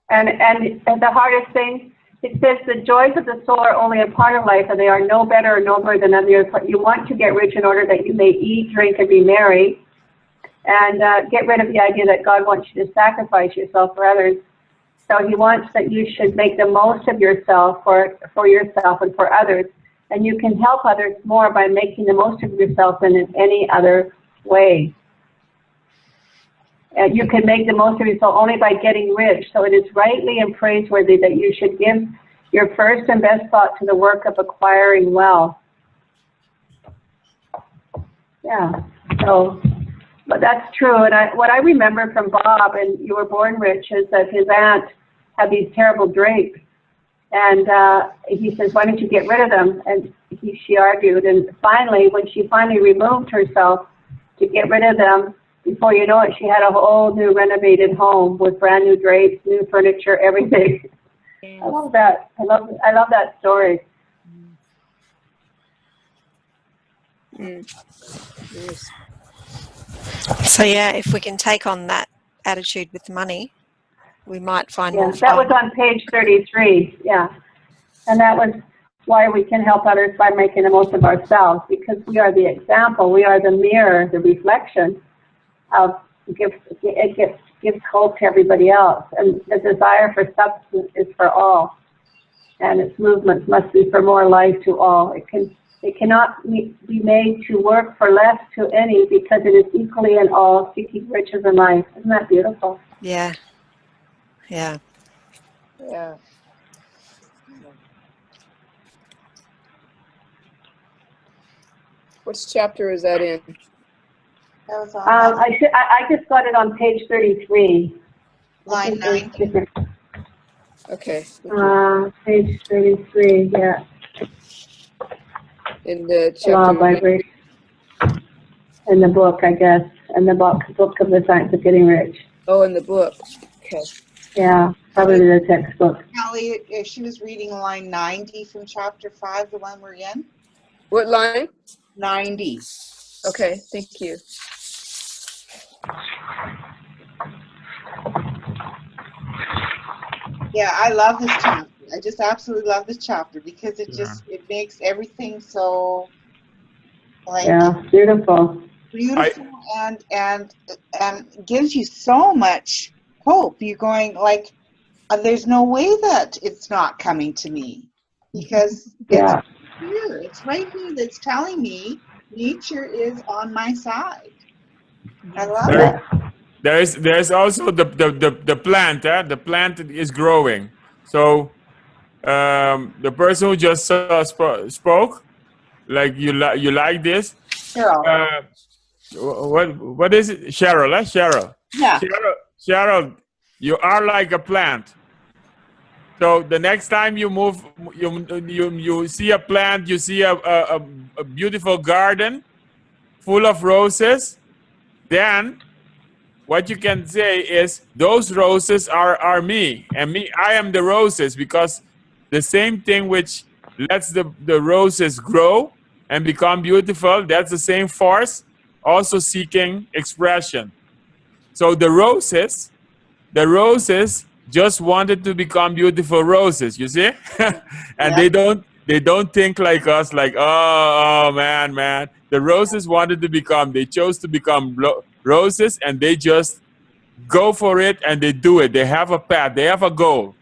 And the hardest thing, it says the joys of the soul are only a part of life, and they are no better or nobler than others. You want to get rich in order that you may eat, drink, and be merry, and get rid of the idea that God wants you to sacrifice yourself for others. So he wants that you should make the most of yourself for yourself and for others. And you can help others more by making the most of yourself than in any other way. You can make the most of yourself only by getting rich. So it is rightly and praiseworthy that you should give your first and best thought to the work of acquiring wealth. Yeah, so, but that's true. And what I remember from Bob, and you were born rich, is that his aunt had these terrible drapes. And he says, why don't you get rid of them? And she argued. And finally, when she finally removed herself to get rid of them, before you know it, she had a whole new renovated home with brand new drapes, new furniture, everything. I love that. I love that story. Yes. So yeah, if we can take on that attitude with money, we might find more Yeah, that fun. was on page 33. Yeah, and that was why we can help others by making the most of ourselves, because we are the example. We are the mirror, the reflection of it gives hope to everybody else. And the desire for substance is for all, and its movements must be for more life to all. It cannot be made to work for less to any, because it is equally in all, seeking riches in life. Isn't that beautiful? Yeah. Yeah. Yeah. Which chapter is that in? That was on I just got it on page 33. line 9. Okay. Page 33, yeah. In the Law chapter. vibration. In the book, I guess. In the book of the Science of Getting Rich. Oh, in the book. Okay. Yeah, probably the textbook. Kelly, if she was reading line 90 from chapter 5, the one we're in. What line? 90. Okay, thank you. Yeah, I love this chapter. I just absolutely love this chapter because it just it makes everything so like Beautiful. beautiful and gives you so much hope. You're going like, there's no way that it's not coming to me, because it's here. It's right here that's telling me nature is on my side. I love it. There's also the plant. The plant is growing. So the person who just spoke, like you like this. Cheryl. What is it? Cheryl, Cheryl. Yeah. Cheryl, you are like a plant. So the next time you move, you see a plant, you see a beautiful garden full of roses, then what you can say is those roses are me, and I am the roses, because the same thing which lets the roses grow and become beautiful, that's the same force also seeking expression. So the roses just wanted to become beautiful roses, you see? And they don't think like us, like, oh man. The roses they chose to become roses, and they just go for it, and they do it. They have a path, they have a goal.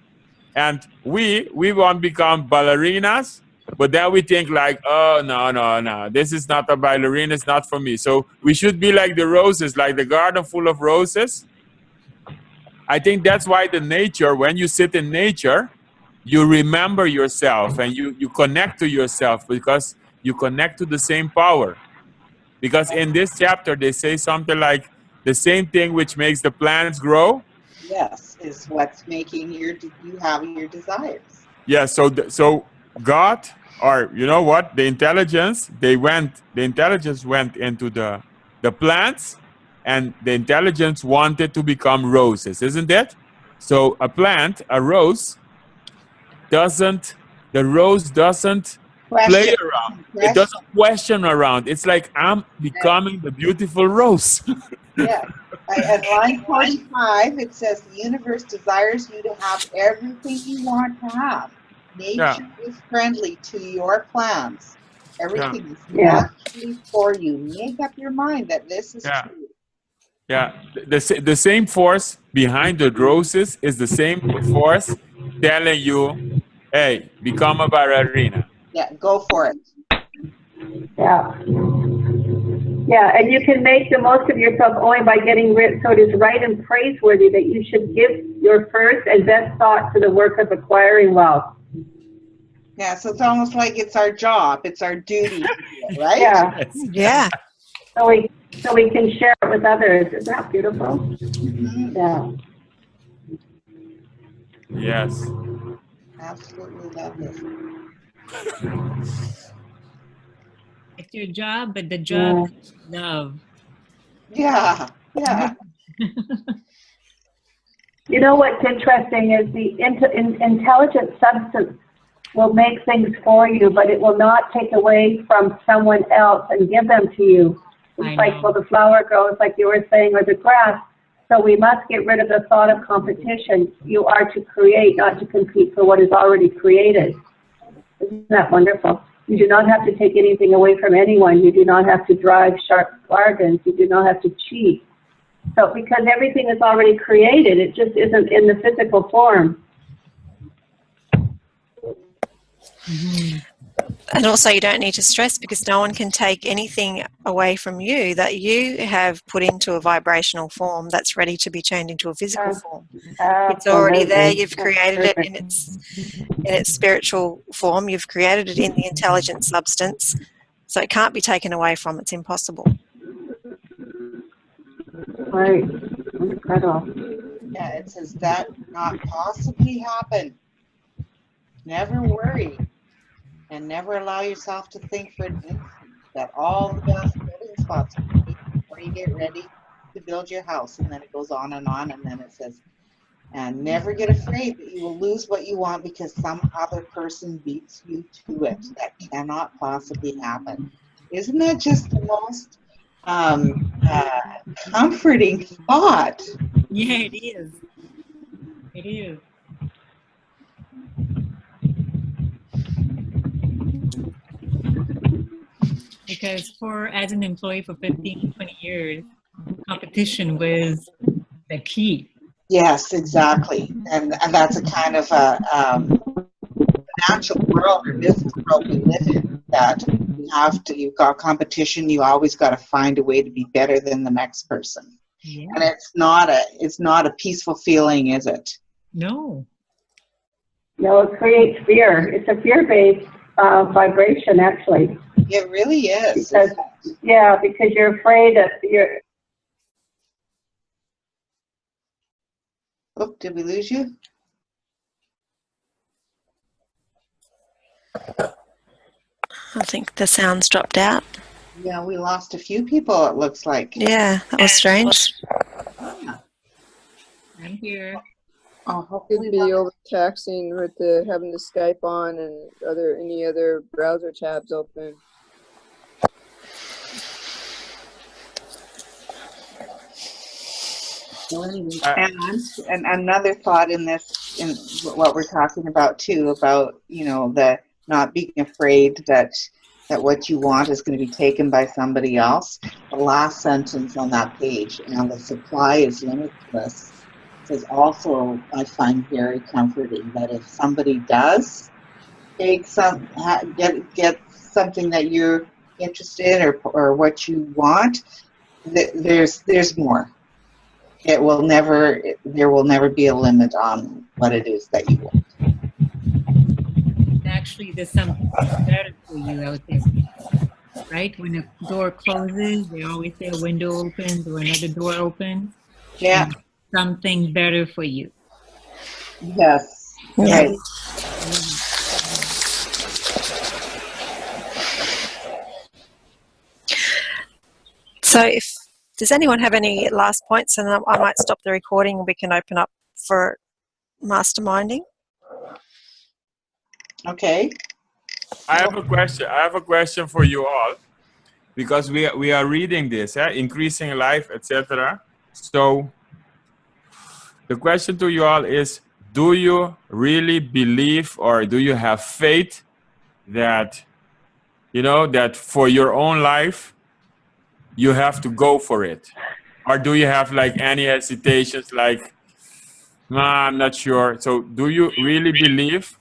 And we want to become ballerinas, but then we think like, oh no, this is not a ballerina, it's not for me. So we should be like the roses, like the garden full of roses. I think that's why the nature, when you sit in nature, you remember yourself and you connect to yourself, because you connect to the same power. Because in this chapter, they say something like, the same thing which makes the plants grow. Yes, is what's making you have your desires. Yeah, so God, or you know what, the intelligence went into the plants, and the intelligence wanted to become roses, isn't it? So a rose doesn't play around. It doesn't question around. It's like, I'm becoming the beautiful rose. Yeah. At line 45, it says, the universe desires you to have everything you want to have. Nature is friendly to your plans. Everything is naturally for you. Make up your mind that this is true. Yeah, the same force behind the roses is the same force telling you, hey, become a ballerina. Yeah, go for it. Yeah. Yeah, and you can make the most of yourself only by getting rid. So it is right and praiseworthy that you should give your first and best thought to the work of acquiring wealth. Yeah, so it's almost like it's our job, it's our duty, right? Yeah. Yeah. So we can share it with others. Isn't that beautiful? Mhm. Yeah. Yes. Absolutely love this. It's your job, but the job is love. Yeah, yeah. You know what's interesting is the intelligent substance will make things for you, but it will not take away from someone else and give them to you. It's like, well, the flower grows, like you were saying, or the grass. So we must get rid of the thought of competition. You are to create, not to compete for what is already created. Isn't that wonderful? You do not have to take anything away from anyone. You do not have to drive sharp bargains. You do not have to cheat. So because everything is already created, it just isn't in the physical form. Mm-hmm. And also you don't need to stress because no one can take anything away from you that you have put into a vibrational form that's ready to be turned into a physical form. It's already there. You've created it in its spiritual form. You've created it in the intelligent substance. So it can't be taken away from. It's impossible. Right. Incredible. Yeah, it says that not possibly happen. Never worry. And never allow yourself to think for an instant that all the best building spots are ready before you get ready to build your house. And then it goes on, and then it says, and never get afraid that you will lose what you want because some other person beats you to it. That cannot possibly happen. Isn't that just the most comforting thought? Yeah, it is. It is. Because as an employee for 15, 20 years, competition was the key. Yes, exactly. And that's a kind of a natural world or business world we live in, that you've got competition, you always got to find a way to be better than the next person. Yeah. And it's not a peaceful feeling, is it? No. No, it creates fear. It's a fear-based vibration, actually. It really is. Because, yeah, because you're afraid that you're... Oh, did we lose you? I think the sound's dropped out. Yeah, we lost a few people, it looks like. Yeah, that was strange. I'm here. Oh, Could hopefully be we'll- overtaxing with having the Skype on and any other browser tabs open. So anyway, and another thought in this, in what we're talking about too, about, you know, the not being afraid that what you want is going to be taken by somebody else. The last sentence on that page, and the supply is limitless, says also, I find very comforting that if somebody does take get something that you're interested in or what you want, there's more. There will never be a limit on what it is that you want. Actually, there's something better for you out there, right? When a door closes, they always say a window opens or another door opens. Yeah. And something better for you. Yes. Yeah. Right. So does anyone have any last points? And I might stop the recording and we can open up for masterminding. Okay. I have a question for you all, because we are reading this, increasing life, etc. So the question to you all is, do you really believe, or do you have faith that, you know, that for your own life you have to go for it? Or do you have like any hesitations, like, nah, I'm not sure? So do you really believe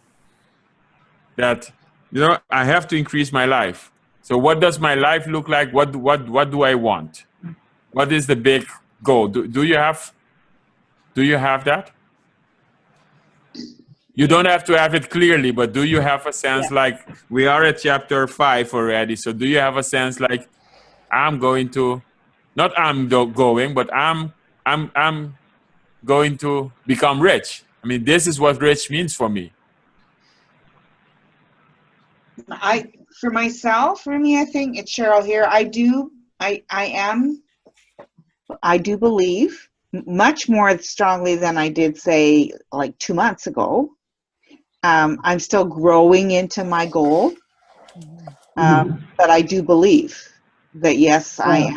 that, you know, I have to increase my life? So what does my life look like? What do I want? What is the big goal? Do you have that? You don't have to have it clearly, but do you have a sense like we are at chapter 5 already? So do you have a sense like I'm going to, not I'm going, but I'm going to become rich. I mean, this is what rich means for me. For myself, Remy, I think it's Cheryl here. I do believe much more strongly than I did say like 2 months ago. I'm still growing into my goal, but I do believe that yes, I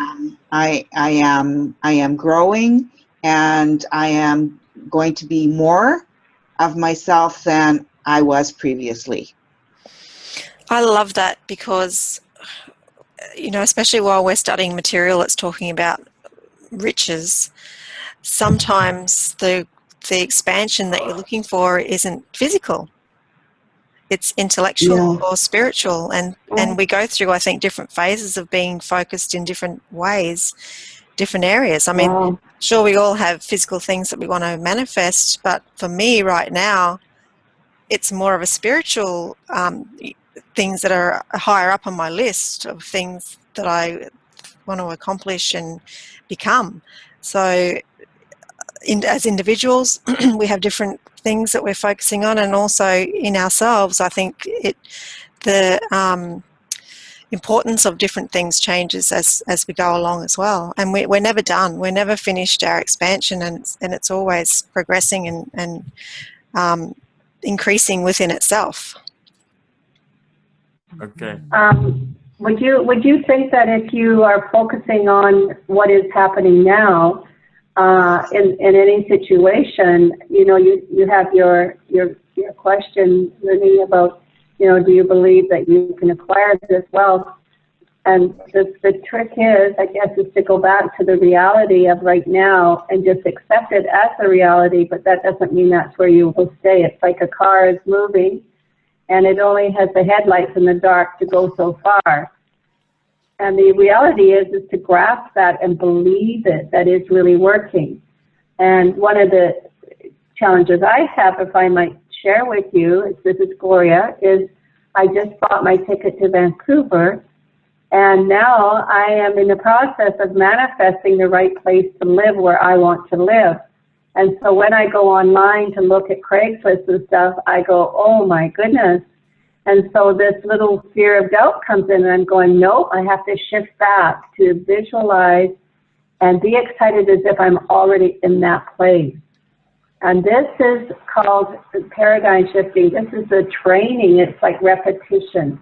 am growing, and I am going to be more of myself than I was previously. I love that because, you know, especially while we're studying material that's talking about riches, sometimes the expansion that you're looking for isn't physical. It's intellectual or spiritual. And we go through, I think, different phases of being focused in different ways, different areas. I mean, sure, we all have physical things that we want to manifest, but for me right now, it's more of a spiritual things that are higher up on my list of things that I want to accomplish and become. So as individuals, we have different things that we're focusing on, and also in ourselves, I think the importance of different things changes as we go along as well. And we're never done. We're never finished our expansion, and it's always progressing and increasing within itself. Okay. Would you think that if you are focusing on what is happening now, in any situation, you know, you have your question, Renee, about, you know, do you believe that you can acquire this wealth? And the trick is, I guess, is to go back to the reality of right now and just accept it as a reality, but that doesn't mean that's where you will stay. It's like a car is moving and it only has the headlights in the dark to go so far. And the reality is to grasp that and believe it, that is really working. And one of the challenges I have, if I might share with you, this is Gloria, is I just bought my ticket to Vancouver, and now I am in the process of manifesting the right place to live where I want to live. And so when I go online to look at Craigslist and stuff, I go, oh my goodness. And so this little fear of doubt comes in, and I'm going, no, I have to shift back to visualize and be excited as if I'm already in that place. And this is called paradigm shifting. This is the training. It's like repetition.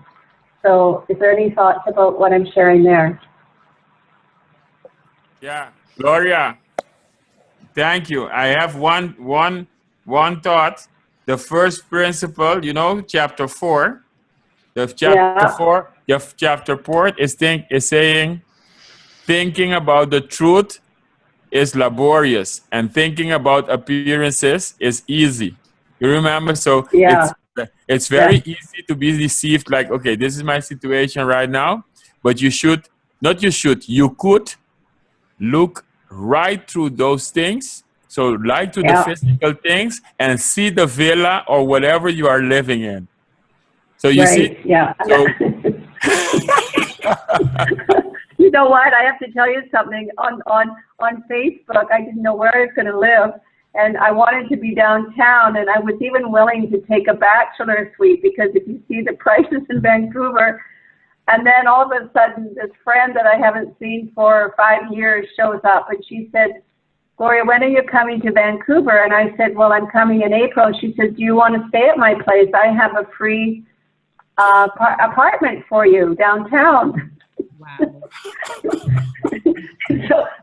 So is there any thoughts about what I'm sharing there? Yeah, Gloria, thank you. I have one thought. The first principle, you know, chapter 4. The chapter 4 is saying, thinking about the truth is laborious, and thinking about appearances is easy. You remember? So it's very easy to be deceived. Like, okay, this is my situation right now, but you could look right through those things. So like to the physical things and see the villa or whatever you are living in. So you see? Yeah. So, you know what? I have to tell you something. On Facebook, I didn't know where I was going to live, and I wanted to be downtown, and I was even willing to take a bachelor suite, because if you see the prices in Vancouver, and then all of a sudden this friend that I haven't seen for 5 years shows up, and she said, Gloria, when are you coming to Vancouver? And I said, well, I'm coming in April. She said, do you want to stay at my place? I have a free apartment for you downtown. Wow.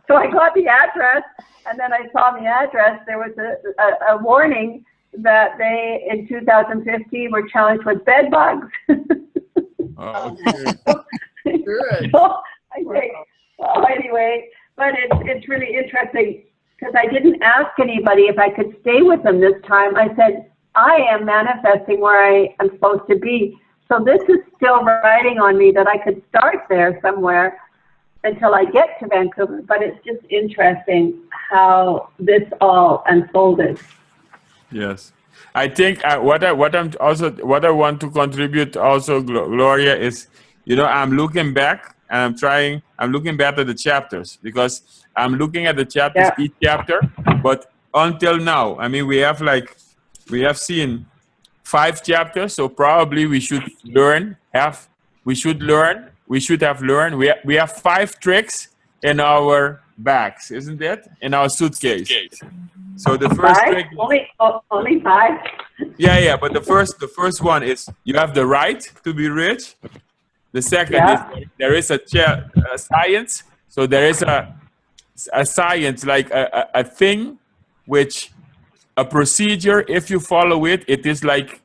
So I got the address, and then I saw the address. There was a warning that they, in 2015, were challenged with bed bugs. okay. Good. So I think, well, anyway, but it's really interesting, because I didn't ask anybody if I could stay with them this time. I said, I am manifesting where I am supposed to be. So this is still riding on me that I could start there somewhere until I get to Vancouver, but it's just interesting how this all unfolded. Yes. I think what I want to contribute also, Gloria, is, I'm looking back and I'm looking back at the chapters, because I'm looking at the chapters, each chapter, but until now, I mean, we have seen 5 chapters, so probably we should have learned. We have 5 tricks in our bags, isn't it? In our suitcase. So the first 5? trick, Only 5? yeah, but the first one is you have the right to be rich. The second is there is a science. So there is a science, like a thing, which a procedure, if you follow it, it is like,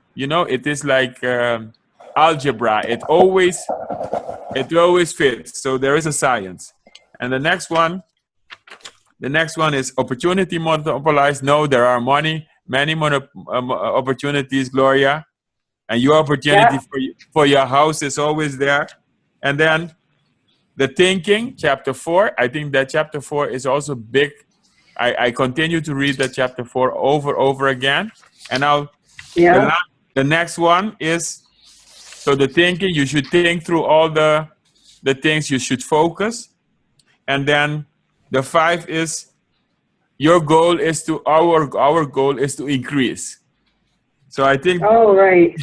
algebra. It always fits. So there is a science. And the next one is opportunity monopolized. No, there are many opportunities, Gloria. And your opportunity for your house is always there. And then the thinking, chapter 4. I think that chapter 4 is also big. I continue to read that chapter 4 over again. And now the next one is, so the thinking, you should think through all the things, you should focus. And then the 5 is, our goal is to increase. So I think. Oh, right.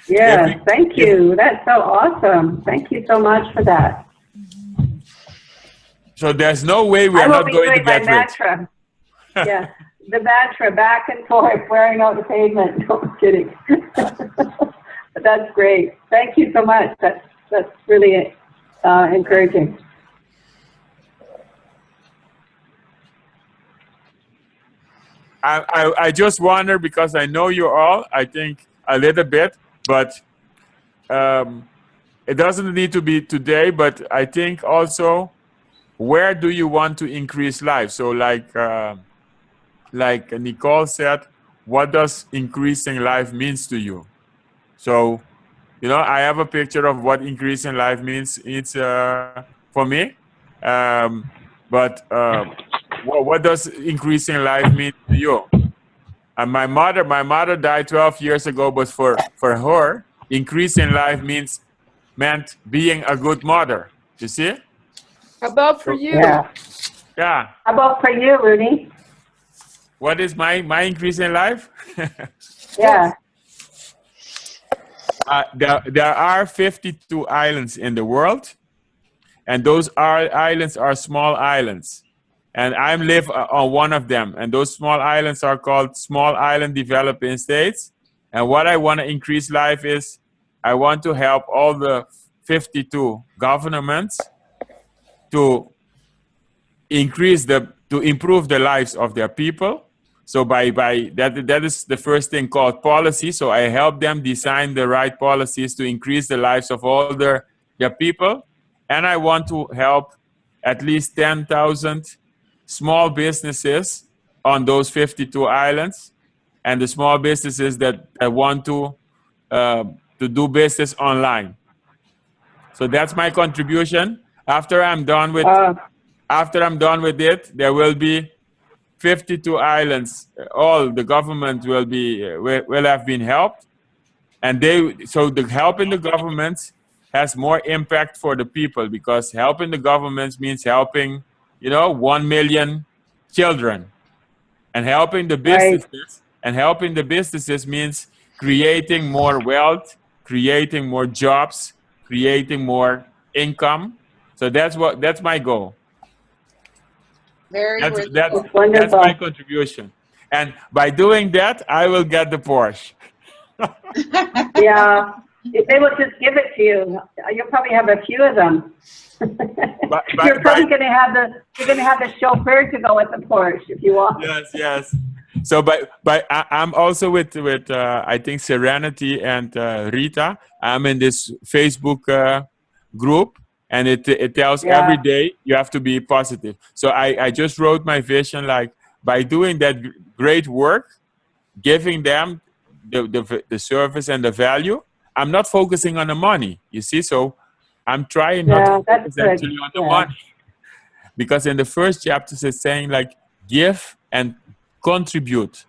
Yeah, thank you. That's so awesome. Thank you so much for that. So there's no way we are not going to get rich. Mantra. Yeah, the mantra, back and forth, wearing out the pavement. No, I'm kidding. But that's great. Thank you so much. That's really encouraging. I just wonder, because I know you all, I think a little bit, but it doesn't need to be today, but I think also, where do you want to increase life? So like Nicole said, what does increasing life means to you? So, I have a picture of what increasing life means. It's for me. But what does increasing life mean to you? And my mother died 12 years ago, but for her, increasing life meant being a good mother. You see? How about for you? Yeah. How about for you, Rudy? What is my increase in life? Yeah. There are 52 islands in the world, and those islands are small islands. And I live on one of them, and those small islands are called Small Island Developing States. And what I want to increase life is, I want to help all the 52 governments to improve the lives of their people. So by that is the first thing called policy. So I help them design the right policies to increase the lives of all their people. And I want to help at least 10,000 small businesses on those 52 islands, and the small businesses that want to do business online. So that's my contribution. After I'm done with it, there will be 52 islands. All the government will have been helped, and so the helping the governments has more impact for the people, because helping the governments means helping 1 million children, and helping the businesses. And helping the businesses means creating more wealth, creating more jobs, creating more income. So that's my goal. That's my contribution. And by doing that, I will get the Porsche. Yeah, they will just give it to you. You'll probably have a few of them. You're probably going to have the chauffeur to go with the Porsche if you want. Yes. So, but I'm also with I think Serenity and Rita. I'm in this Facebook group, and it tells every day you have to be positive. So I just wrote my vision, like, by doing that great work, giving them the service and the value, I'm not focusing on the money, you see. So I'm trying not to focus actually on the money, because in the first chapter it's saying like give and contribute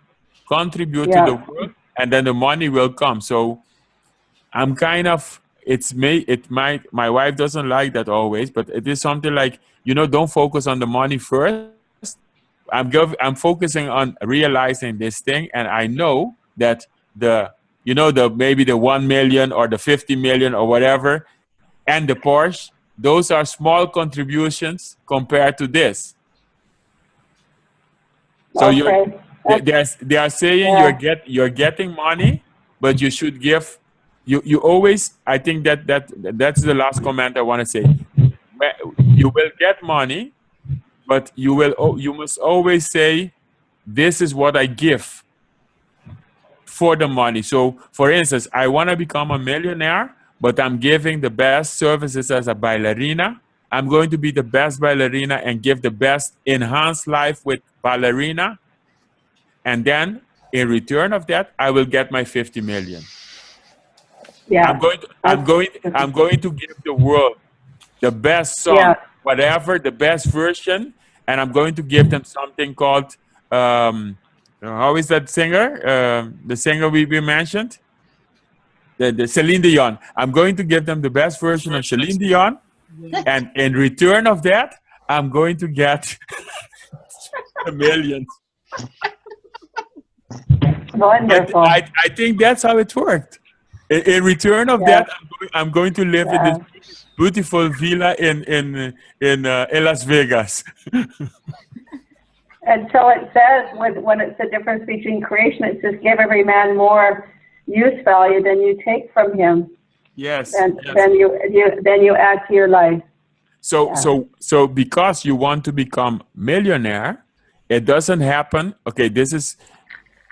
to the world, and then the money will come. So I'm kind of, my wife doesn't like that always, but it is something like, don't focus on the money first. I'm focusing on realizing this thing, and I know that maybe the 1 million or the 50 million or whatever, and the Porsche, those are small contributions compared to this. So they are saying you're getting money, but you should give. You always. I think that's the last comment I want to say. You will get money, but you must always say, this is what I give for the money. So, for instance, I want to become a millionaire, but I'm giving the best services as a ballerina. I'm going to be the best ballerina and give the best enhanced life with ballerina. And then in return of that, I will get my 50 million. Yeah. I'm going to give the world the best song, whatever, the best version, and I'm going to give them something called, how is that singer? The singer we mentioned? The Celine Dion. I'm going to give them the best version of Celine Dion, and in return of that, I'm going to get a million. Wonderful. I think that's how it worked. In return of that, I'm going to live in this beautiful villa in Las Vegas. And so it says, when it's the difference between creation, it says, give every man more use value than you take from him. Yes. And then you add to your life. So because you want to become millionaire, it doesn't happen. Okay,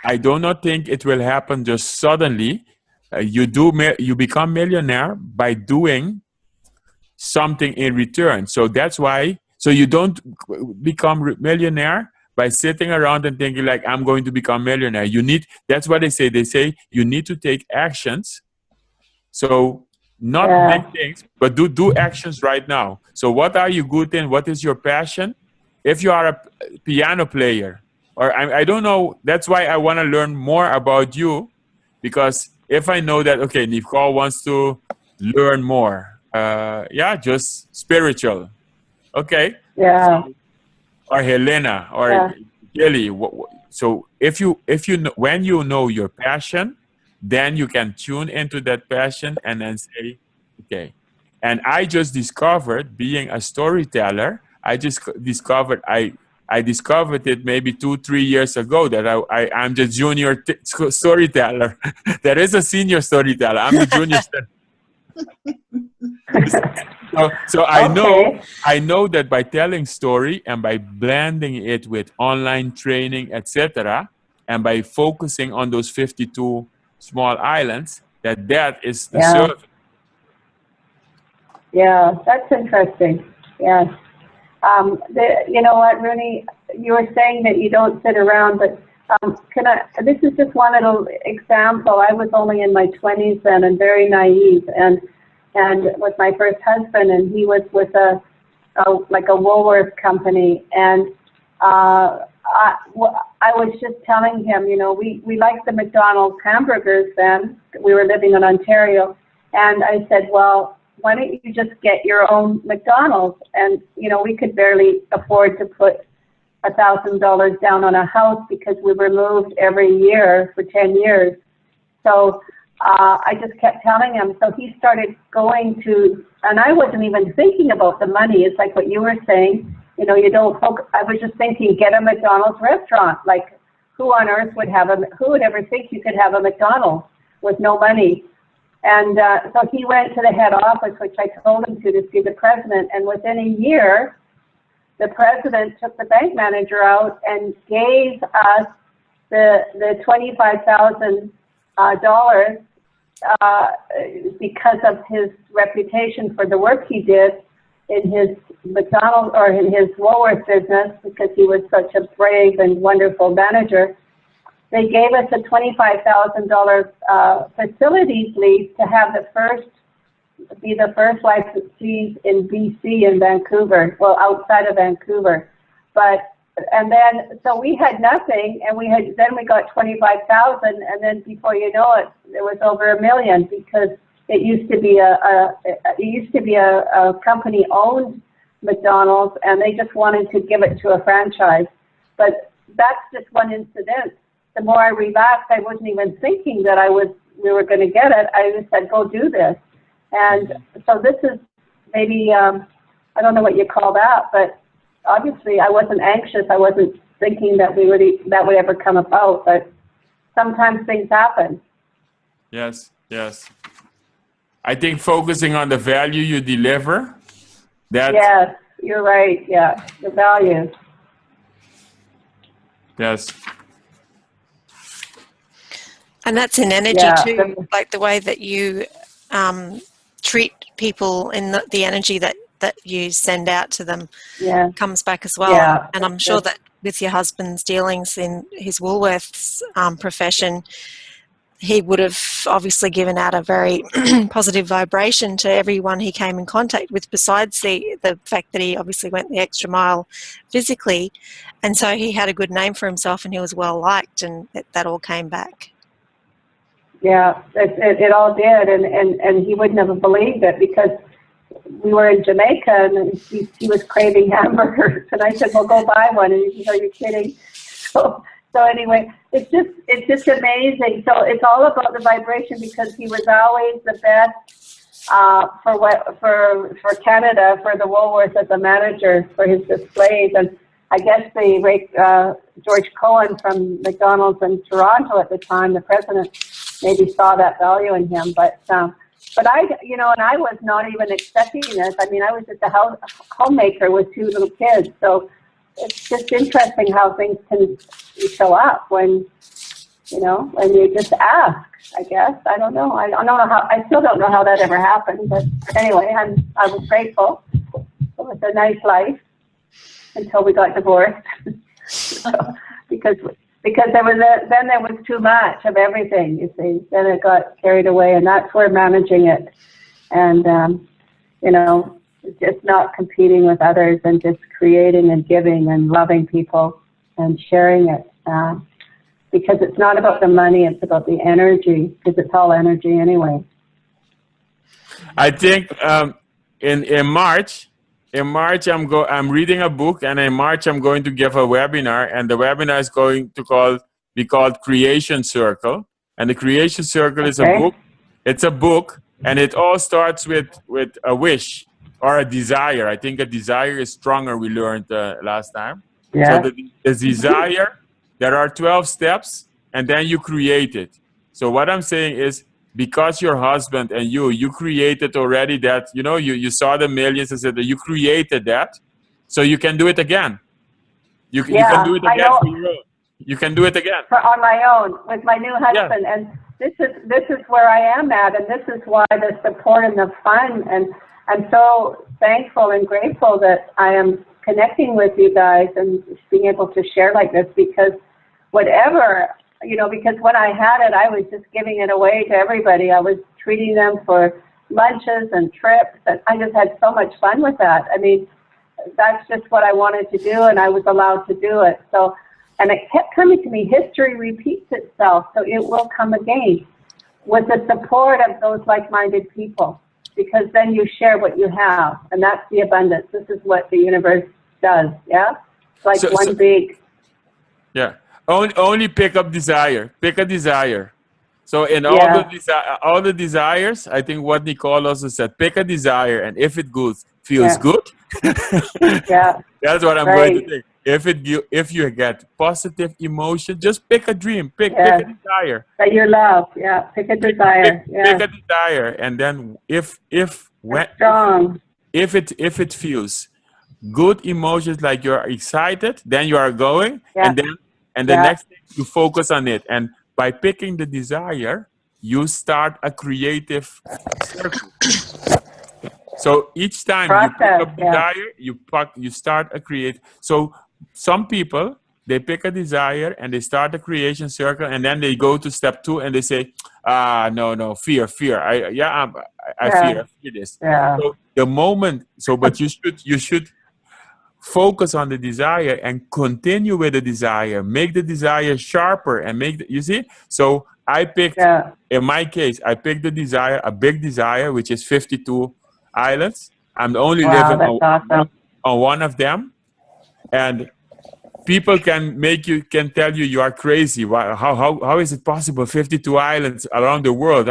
I do not think it will happen just suddenly. You become millionaire by doing something in return. So that's why. So you don't become millionaire by sitting around and thinking like, I'm going to become millionaire. That's what they say. They say you need to take actions. So not big things, but do actions right now. So what are you good in? What is your passion? If you are a piano player, or I don't know, that's why I want to learn more about you, because if I know that, okay, Nicole wants to learn more, just spiritual. Okay. Yeah. So, or Helena or Gilly. So if you know, when you know your passion, then you can tune into that passion and then say, okay. And I just discovered, being a storyteller, I discovered it maybe 2-3 years ago that I'm the junior storyteller. There is a senior storyteller. I'm the junior So I know that by telling story and by blending it with online training, etc., and by focusing on those 52 small islands, that is the service. Yeah, that's interesting. Yes. You know what, Rooney, you were saying that you don't sit around, but this is just one little example. I was only in my 20s then and very naive, and with my first husband, and he was with a Woolworth company, and I was just telling him, we liked the McDonald's hamburgers then. We were living in Ontario, and I said, well, why don't you just get your own McDonald's? And, we could barely afford to put $1,000 down on a house because we were moved every year for 10 years. So I just kept telling him. So he started going to, and I wasn't even thinking about the money. It's like what you were saying. I was just thinking, get a McDonald's restaurant. Like, who on earth who would ever think you could have a McDonald's with no money? And so he went to the head office, which I told him to see the president. And within a year, the president took the bank manager out and gave us the $25,000 because of his reputation for the work he did in his McDonald's or in his Woolworth business, because he was such a brave and wonderful manager. they gave us a $25,000 facilities lease to have be the first licensees in BC in Vancouver, well, outside of Vancouver. And then, so we had nothing, and then we got 25,000, and then before you know it, it was over $1 million, because it used to be a company-owned McDonald's, and they just wanted to give it to a franchise. But that's just one incident. The more I relaxed, I wasn't even thinking that we were going to get it. I just said, go do this. And so this is maybe, I don't know what you call that, but obviously I wasn't anxious. I wasn't thinking that that would ever come about, but sometimes things happen. Yes, yes. I think focusing on the value you deliver, yes, you're right. Yeah, the value. Yes. And that's in energy too, like the way that you treat people in the energy that you send out to them comes back as well. Yeah, and I'm sure that with your husband's dealings in his Woolworths profession, he would have obviously given out a very positive vibration to everyone he came in contact with, besides the fact that he obviously went the extra mile physically. And so he had a good name for himself, and he was well liked, and that all came back. Yeah, it all did, and he wouldn't have believed it, because we were in Jamaica, and he was craving hamburgers, and I said, well, go buy one, and he said, are you kidding? So anyway, it's just amazing. So it's all about the vibration, because he was always the best for Canada, for the Woolworths as a manager for his displays. And I guess George Cohen from McDonald's in Toronto at the time, the president, maybe saw that value in him. But I, and I was not even expecting this. I mean, I was just a homemaker with 2 little kids. So it's just interesting how things can show up when you just ask, I guess. I don't know. I still don't know how that ever happened. But anyway, I was grateful. It was a nice life until we got divorced. because there was too much of everything, you see. Then it got carried away, and that's where managing it and, just not competing with others, and just creating and giving and loving people and sharing it. Because it's not about the money, it's about the energy, because it's all energy anyway. I think in March, I'm reading a book, and in March I'm going to give a webinar, and the webinar is going to be called Creation Circle. And the Creation Circle is a book. It's a book, and it all starts with a wish or a desire. I think a desire is stronger, we learned last time. Yeah. So the desire, there are 12 steps, and then you create it. So what I'm saying is, because your husband and you created already that, you saw the millions and said that you created that, so you can do it again. You can do it again for your own. You can do it again. On my own, with my new husband. Yeah. And this is where I am at, and this is why the support and the fun, and I'm so thankful and grateful that I am connecting with you guys and being able to share like this, because because when I had it, I was just giving it away to everybody. I was treating them for lunches and trips, and I just had so much fun with that. I mean, that's just what I wanted to do, and I was allowed to do it. So, and it kept coming to me, history repeats itself, so it will come again with the support of those like-minded people, because then you share what you have, and that's the abundance. This is what the universe does, yeah? It's like big... Yeah. Only pick up desire. Pick a desire. So in all the desires, I think what Nicole also said, pick a desire, and if it feels good, that's what I'm going to think. If you get positive emotion, just pick a dream. Pick a desire that you love. Yeah, pick a desire. Pick a desire, and then if it feels good emotions, like you're excited, then you are going, and the next thing you focus on it, and by picking the desire, you start a creative circle. So each time you pick up desire, you start a create. So some people they pick a desire and they start the creation circle, and then they go to step 2 and they say, no, fear. I fear this. Yeah. So the moment, but you should focus on the desire and continue with the desire. Make the desire sharper and you see? So I picked, in my case, I picked the desire, a big desire, which is 52 islands. I'm only living on one of them. And people can tell you are crazy. How is it possible? 52 islands around the world.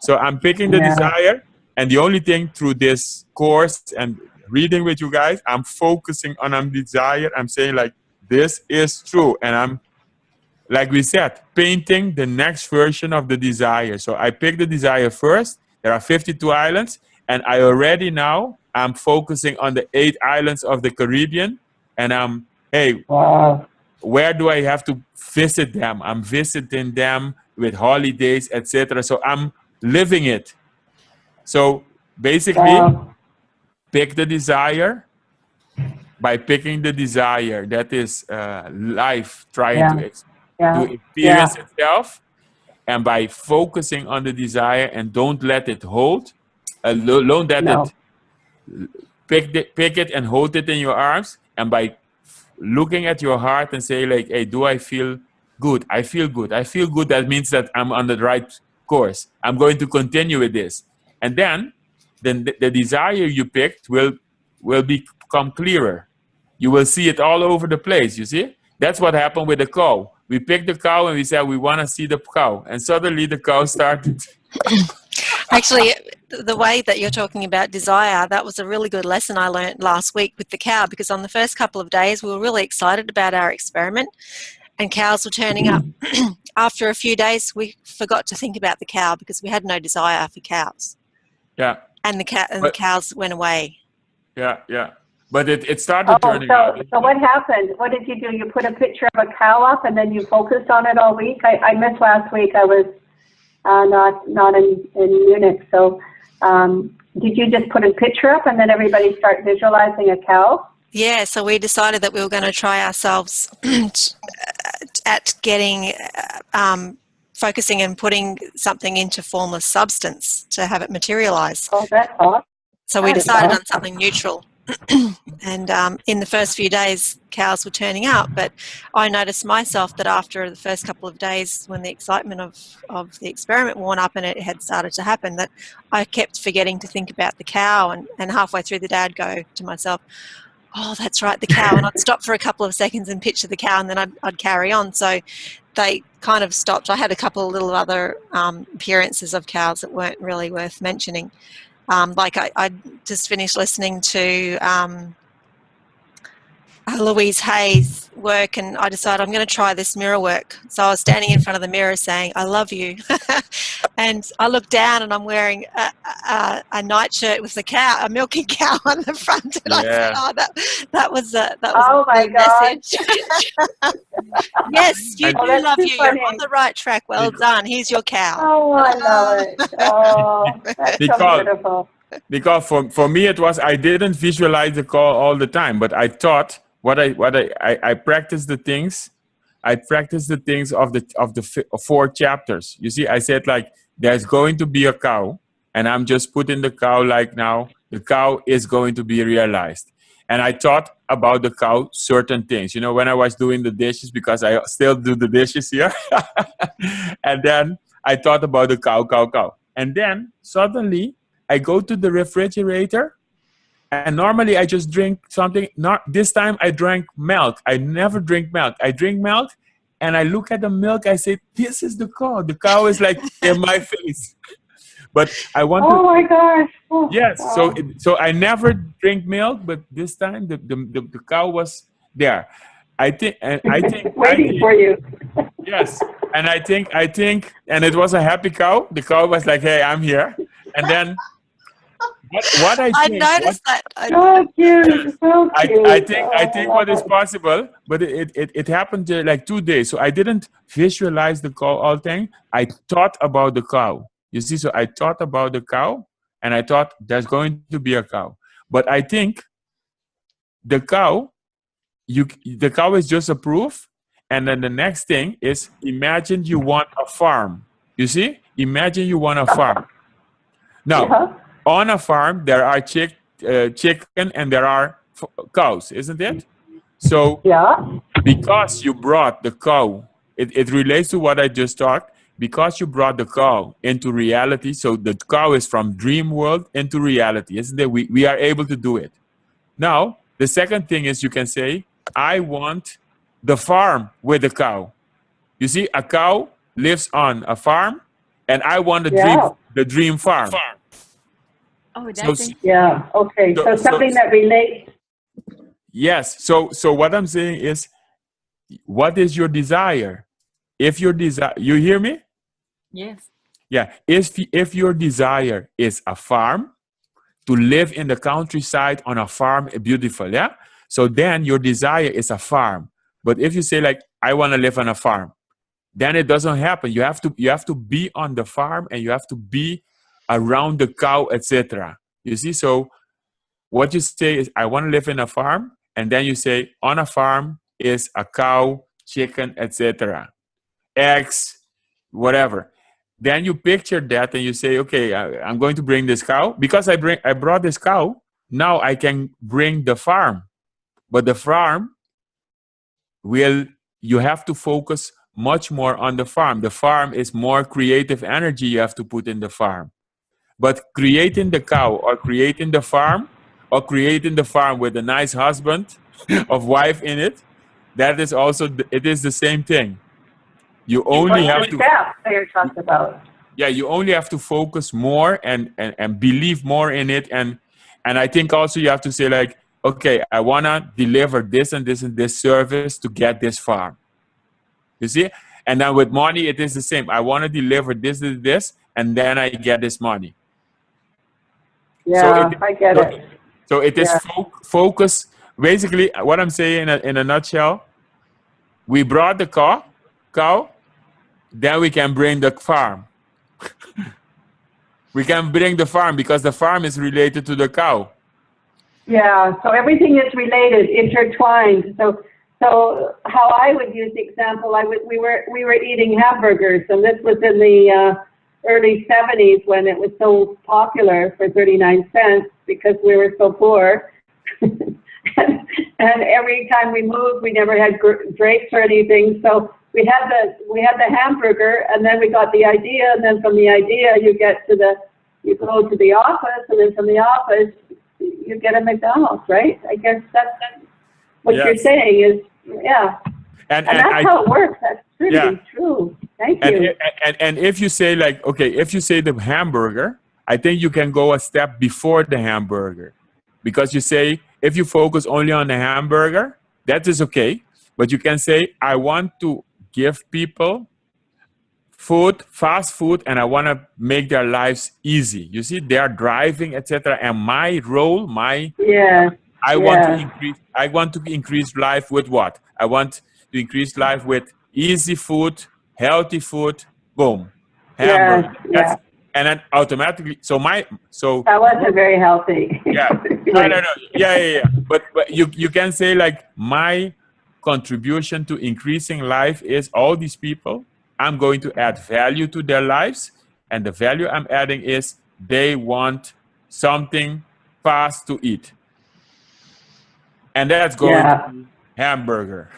So I'm picking the desire, and the only thing through this course and reading with you guys, I'm focusing on desire. I'm saying like, this is true. And I'm, like we said, painting the next version of the desire. So I picked the desire first. There are 52 islands, and I'm focusing on the 8 islands of the Caribbean. And where do I have to visit them? I'm visiting them with holidays, etc. So I'm living it. So basically, pick the desire. By picking the desire, that is life trying to experience itself, and by focusing on the desire and don't let it hold, it pick it and hold it in your arms, and by looking at your heart and say like, hey, do I feel good? I feel good. That means that I'm on the right course. I'm going to continue with this. And then the desire you picked will become clearer. You will see it all over the place, you see? That's what happened with the cow. We picked the cow and we said, we want to see the cow. And suddenly the cow started. Actually, the way that you're talking about desire, that was a really good lesson I learned last week with the cow, because on the first couple of days, we were really excited about our experiment and cows were turning up. After a few days, we forgot to think about the cow because we had no desire for cows. Yeah. And the cows went away. Yeah. But it started turning out. So what happened? What did you do? You put a picture of a cow up and then you focused on it all week? I missed last week. I was not in Munich. So did you just put a picture up and then everybody start visualizing a cow? Yeah, so we decided that we were going to try ourselves at getting, focusing and putting something into formless substance to have it materialize. Oh, that's awesome. So we decided on something neutral. And in the first few days, cows were turning up, but I noticed myself that after the first couple of days, when the excitement of the experiment worn up and it had started to happen, that I kept forgetting to think about the cow, and halfway through the day I'd go to myself, oh, that's right, the cow, and I'd stop for a couple of seconds and picture the cow, and then I'd carry on. So they kind of stopped. I had a couple of little other appearances of cows that weren't really worth mentioning. Like I just finished listening to Louise Hay's work, and I decided I'm going to try this mirror work. So I was standing in front of the mirror saying, I love you. And I looked down and I'm wearing a nightshirt with a milking cow on the front. And I said, oh, that was a message. Yes, you do love you. Funny. You're on the right track. Well done. Here's your cow. Oh, I love it. Oh, that's so beautiful. Because for me it was, I didn't visualize the call all the time, but I thought I practiced the things. I practiced the things of the 4 chapters. You see, I said like, there's going to be a cow, and I'm just putting the cow like now. The cow is going to be realized. And I thought about the cow certain things. You know, when I was doing the dishes, because I still do the dishes here. And then I thought about the cow. And then suddenly I go to the refrigerator, and normally I just drink something. Not this time I drank milk. I never drink milk. I drink milk, and I look at the milk. I say, this is the cow. The cow is like in my face. But I want to. Oh my gosh. Oh, yes. wow. So I never drink milk, but this time the cow was there. I think waiting for you. Yes. And I think, and it was a happy cow. The cow was like, hey, I'm here. And then what I noticed that. So cute. So cute. I think what is possible, but it happened like 2 days. So I didn't visualize the cow all thing. I thought about the cow. You see, so I thought about the cow, and I thought there's going to be a cow. But I think the cow the cow is just a proof. And then the next thing is, imagine you want a farm. You see? Imagine you want a farm. Now, on a farm, there are chicken and there are cows, isn't it? So, because you brought the cow, it relates to what I just talked, because you brought the cow into reality, so the cow is from dream world into reality, isn't it? We are able to do it. Now, the second thing is you can say, I want the farm with the cow. You see, a cow lives on a farm, and I want the dream farm. Oh, that's okay. So something that relates. Yes. So what I'm saying is, what is your desire? If your desire, you hear me? Yes. Yeah. If your desire is a farm, to live in the countryside on a farm, beautiful, yeah? So then your desire is a farm. But if you say like, I want to live on a farm, then it doesn't happen. You have to be on the farm, and you have to be around the cow, etc. You see? So what you say is, I want to live in a farm, and then you say, on a farm is a cow, chicken, etc. Eggs, whatever. Then you picture that and you say, okay, I'm going to bring this cow. Because I brought this cow, now I can bring the farm. But the farm you have to focus much more on the farm. The farm is more creative energy you have to put in the farm. But creating the cow, or creating the farm, or creating the farm with a nice husband of wife in it, that is also, it is the same thing. You only have to. That you're talking about. Yeah, you only have to focus more and believe more in it, and I think also you have to say like, okay, I wanna deliver this and this and this service to get this farm. You see, and then with money it is the same. I want to deliver this, and then I get this money. Yeah, I get it. So it is focus. Basically, what I'm saying in a nutshell, we brought the cow. Then we can bring the farm. We can bring the farm because the farm is related to the cow. Yeah, so everything is related, intertwined. So how I would use the example, we were eating hamburgers, and this was in the early 70s when it was so popular for 39 cents because we were so poor. and every time we moved, we never had drapes or anything. So we had the hamburger, and then we got the idea, and then from the idea you go to the office, and then from the office you get a McDonald's, right? I guess that's what you're saying is, and that's how it works. That's really true. Thank you. And if you say like, okay, if you say the hamburger, I think you can go a step before the hamburger, because you say, if you focus only on the hamburger, that is okay. But you can say, I want to give people food, fast food, and I want to make their lives easy. You see, they are driving, etc. And my role, I want to increase life with what? I want to increase life with easy food, healthy food, boom, hamburger. And then automatically, that wasn't very healthy. Yeah, no. Yeah. But you can say like, my contribution to increasing life is all these people. I'm going to add value to their lives, and the value I'm adding is they want something fast to eat, and that's going to be hamburger.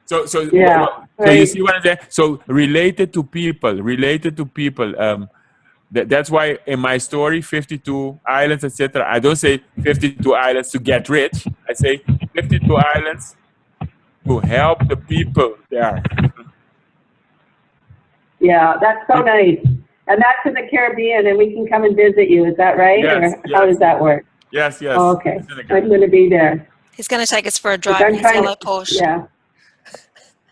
So you see what I'm saying? So related to people. That's why in my story, 52 islands, etc. I don't say 52 islands to get rich. I say 52 islands to help the people there. Yeah, that's so nice. And that's in the Caribbean, and we can come and visit you. Is that right? Yes, How does that work? Yes. Oh, okay. I'm going to be there. He's going to take us for a drive in his yellow Porsche. Yeah.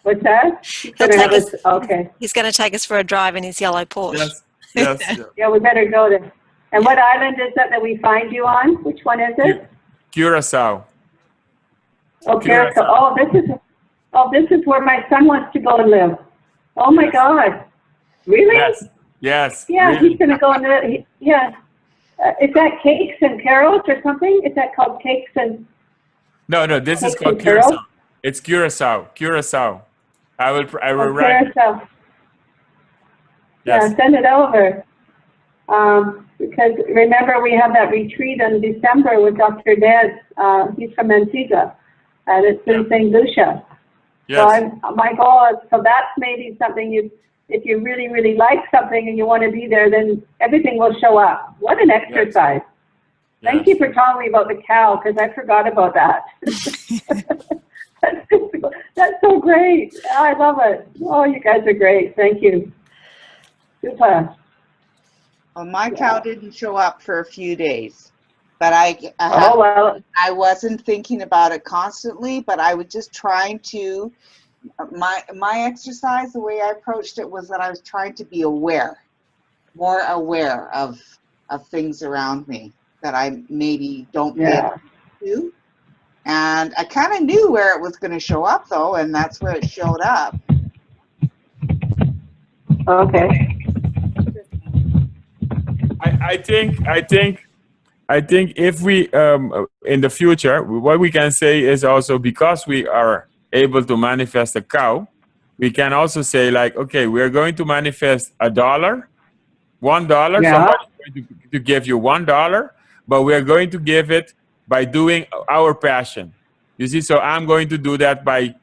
What's that? He's going to take us for a drive in his yellow Porsche. Yes. Yeah, we better go there. And what island is that we find you on? Which one is it? Curacao. Oh, Curacao. This is where my son wants to go and live. Oh my God. Really? Yes. Yeah, really. He's going to go and live. Yeah. Is that Cakes and Carols or something? Is that called Cakes and... No, this is Take called some pearls? curacao. It's curacao. Curacao. I will Oh, write. carousel. Yes. Yeah, send it over. Because remember, we have that retreat in December with Dr. Ned. He's from Antigua, and it's in St. Lucia. Yes. So my goal is, so that's maybe something if you really, really like something and you want to be there, then everything will show up. What an exercise. Thank you for telling me about the cow, because I forgot about that. That's so great. I love it. Oh, you guys are great. Thank you. Super. Well, my cow didn't show up for a few days, but I wasn't thinking about it constantly, but I was just trying to, my exercise, the way I approached it was that I was trying to be aware, more aware of things around me that I maybe don't pay attention to. And I kind of knew where it was going to show up, though, and that's where it showed up. Okay. I think if we in the future, what we can say is also, because we are able to manifest a cow, we can also say, like, okay, we're going to manifest $1, $1. Somebody's going to give you $1, but we're going to give it by doing our passion. You see, so I'm going to do that by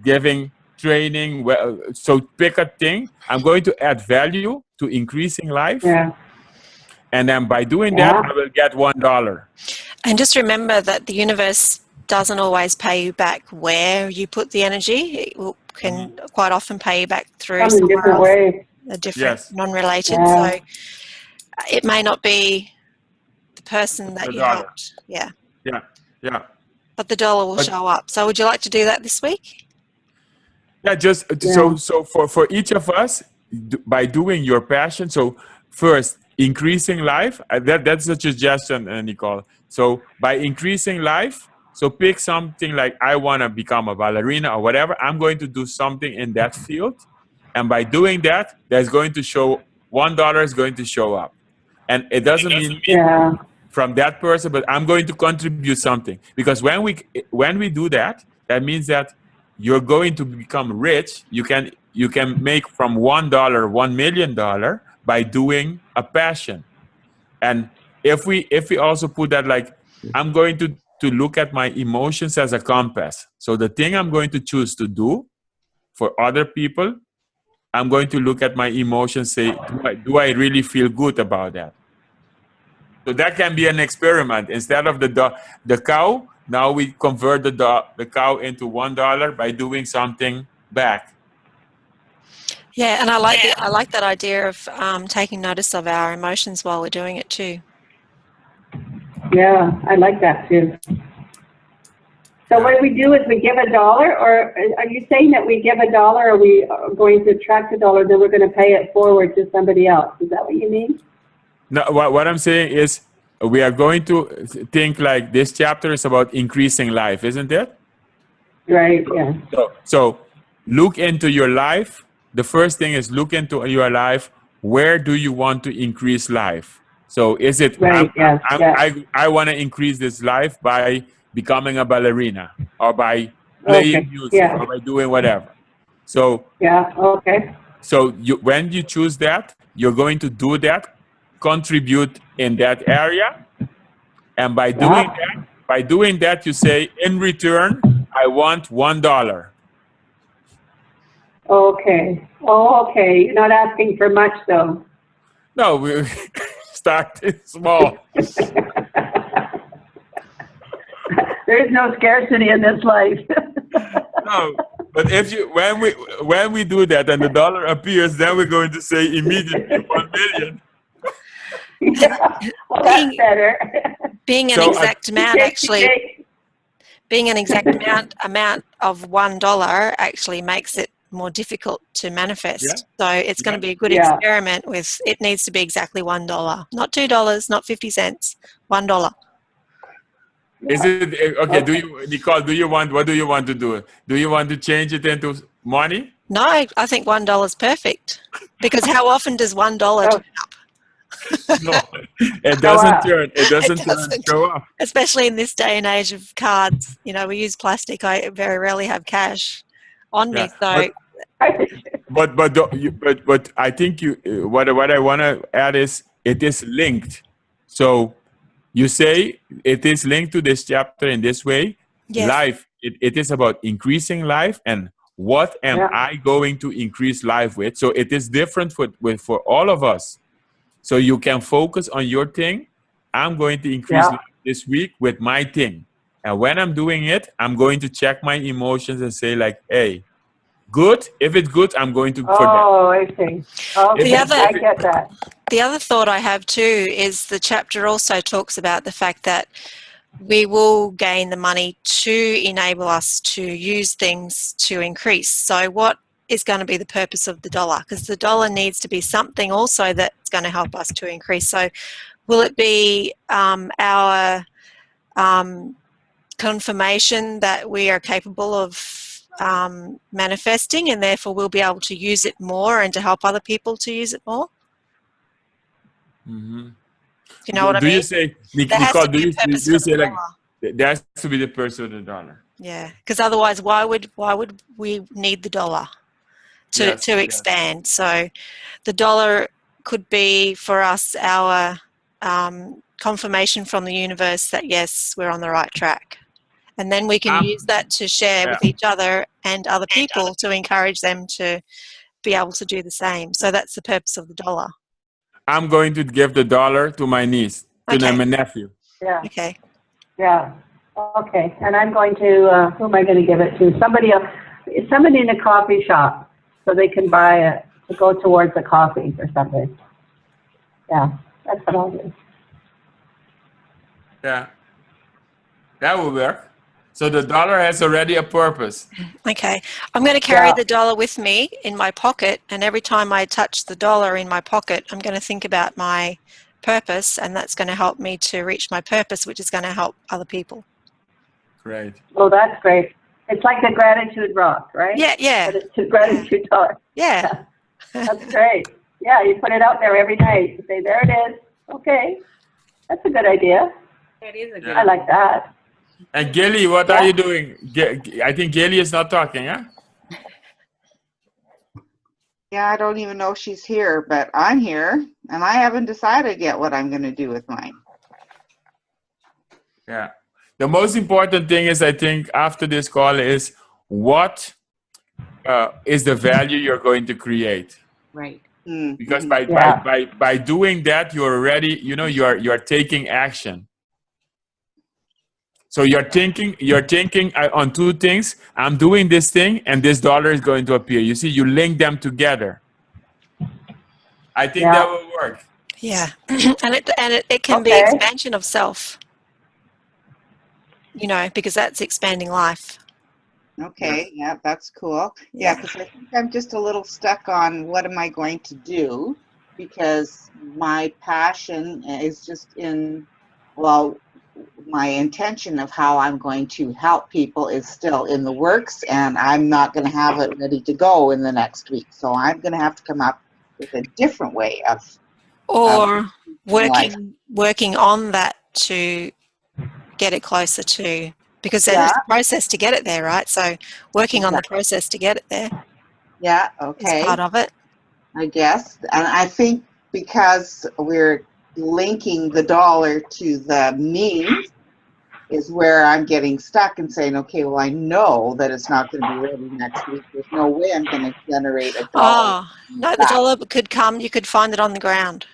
giving training. Well, so pick a thing. I'm going to add value to increasing life. Yeah. And then by doing that, I will get $1. And just remember that the universe doesn't always pay you back where you put the energy. It can quite often pay you back through Come in different ways. a different, non-related. So it may not be the person that you helped. Yeah. But the dollar will show up. So would you like to do that this week? Yeah, so for each of us, by doing your passion. So first, increasing life. That's a suggestion, Nicole. So by increasing life, so pick something like, I want to become a ballerina or whatever. I'm going to do something in that field. And by doing that, there's going to show $1 is going to show up. And it doesn't mean from that person, but I'm going to contribute something. Because when we do that, that means that you're going to become rich. You can make from $1 $1 million by doing a passion. And if we also put that, like, I'm going to look at my emotions as a compass. So the thing I'm going to choose to do for other people, I'm going to look at my emotions, say, do I really feel good about that? So that can be an experiment. Instead of the cow, now we convert the cow into $1 by doing something back. Yeah, and I like that idea of taking notice of our emotions while we're doing it too. Yeah, I like that too. So what we do is we give $1, or are you saying that we give $1, or we are going to attract $1, then we're going to pay it forward to somebody else? Is that what you mean? No, what I'm saying is we are going to think like this chapter is about increasing life, isn't it? Right, yeah. So look into your life. The first thing is look into your life. Where do you want to increase life? So is it, I want to increase this life by becoming a ballerina, or by playing music, or by doing whatever. So so when you choose that, you're going to do that, contribute in that area, and by doing that, you say, in return, I want $1. Okay. Oh, okay. You're not asking for much, though. No, we start small. There is no scarcity in this life. No, but when we do that and the dollar appears, then we're going to say immediately 1 million. Well, that's better. Being an exact amount, actually, being an exact amount of $1 actually makes it more difficult to manifest. So it's going to be a good experiment with, it needs to be exactly $1, not $2, not 50 cents, $1. Is it okay? Do you, Nicole? What do you want to do? Do you want to change it into money? No, I think $1 is perfect. Because how often does $1 turn up? No, it doesn't turn. It It doesn't doesn't. show up. Especially in this day and age of cards. You know, we use plastic. I very rarely have cash on me. Yeah, So, but I think what I want to add is it is linked. So you say it is linked to this chapter in this way. yes. Life. It is about increasing life, and what am I going to increase life with? So it is different for all of us. So you can focus on your thing. I'm going to increase life this week with my thing. And when I'm doing it, I'm going to check my emotions and say like, hey, good. If it's good, I'm going to for that. Oh, I see. Okay, I get that. The other thought I have too is the chapter also talks about the fact that we will gain the money to enable us to use things to increase. So what is going to be the purpose of the dollar? Because the dollar needs to be something also that's going to help us to increase. So will it be our confirmation that we are capable of manifesting, and therefore we'll be able to use it more and to help other people to use it more? Mm-hmm. You know what I mean? Do you say, Nicole, do you say like, there has to be the purpose of the dollar? Yeah, because otherwise why would we need the dollar to expand? So the dollar could be for us our confirmation from the universe that yes, we're on the right track. And then we can use that to share with each other and other people to encourage them to be able to do the same. So that's the purpose of the dollar. I'm going to give the dollar to my niece, to my nephew. Yeah. Okay. Yeah. Okay. And I'm going to, who am I going to give it to? Somebody else, somebody in a coffee shop, so they can buy it to go towards the coffee or something. Yeah, that's what I'll do. Yeah. That will work. So the dollar has already a purpose. Okay. I'm going to carry the dollar with me in my pocket, and every time I touch the dollar in my pocket, I'm going to think about my purpose, and that's going to help me to reach my purpose, which is going to help other people. Great. Oh, that's great. It's like the gratitude rock, right? Yeah. But it's a gratitude dollar. Yeah. That's great. Yeah, you put it out there every night. You say, there it is. Okay. That's a good idea. That is a good I like that. And Gilly, what are you doing? I think Gilly is not talking, huh? Yeah, I don't even know if she's here, but I'm here, and I haven't decided yet what I'm going to do with mine. Yeah. The most important thing is, I think, after this call is what is the value you're going to create. Right. Because by doing that, you're already, you're taking action. So you're thinking on two things. I'm doing this thing, and this dollar is going to appear. You see, you link them together. I think that will work. Yeah, and it can be expansion of self. Because that's expanding life. Okay, yeah, that's cool. Yeah, because I think I'm just a little stuck on what am I going to do, because my passion is just in, my intention of how I'm going to help people is still in the works, and I'm not going to have it ready to go in the next week. So I'm going to have to come up with a different way of working on that to get it closer to, because there's a process to get it there, right? So working on the process to get it there. Yeah, okay. Is part of it. I guess. And I think because we're linking the dollar to the means is where I'm getting stuck and saying, okay, well, I know that it's not going to be ready next week. There's no way I'm going to generate a dollar. Oh, no, the dollar could come. You could find it on the ground.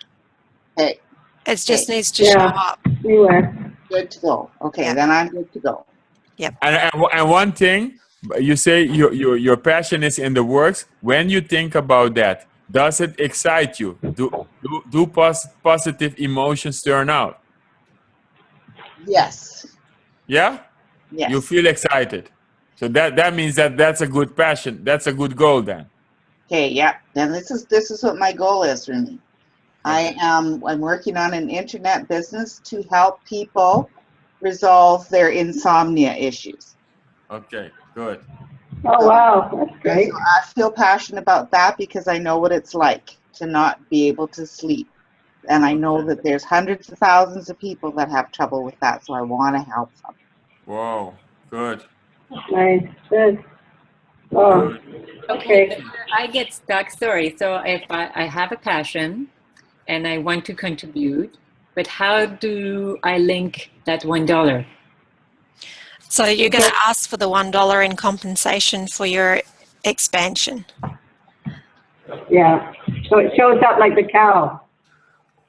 Okay. It just needs to show up. Good to go. Okay, then I'm good to go. Yep. And one thing, you say your passion is in the works. When you think about that, does it excite you? Do positive emotions turn out? Yes. Yeah? Yes. You feel excited. So that means that's a good passion. That's a good goal then. Okay, yeah. Then this is what my goal is for me. Okay. I'm working on an internet business to help people resolve their insomnia issues. Okay, good. Oh, wow, that's great. So I feel passionate about that because I know what it's like to not be able to sleep. And I know that there's hundreds of thousands of people that have trouble with that, so I want to help them. Wow, good. Nice. Good. Oh, okay. I get stuck. Sorry. So if I have a passion and I want to contribute, but how do I link that $1? So you're going to ask for the $1 in compensation for your expansion. Yeah. So it shows up like the cow.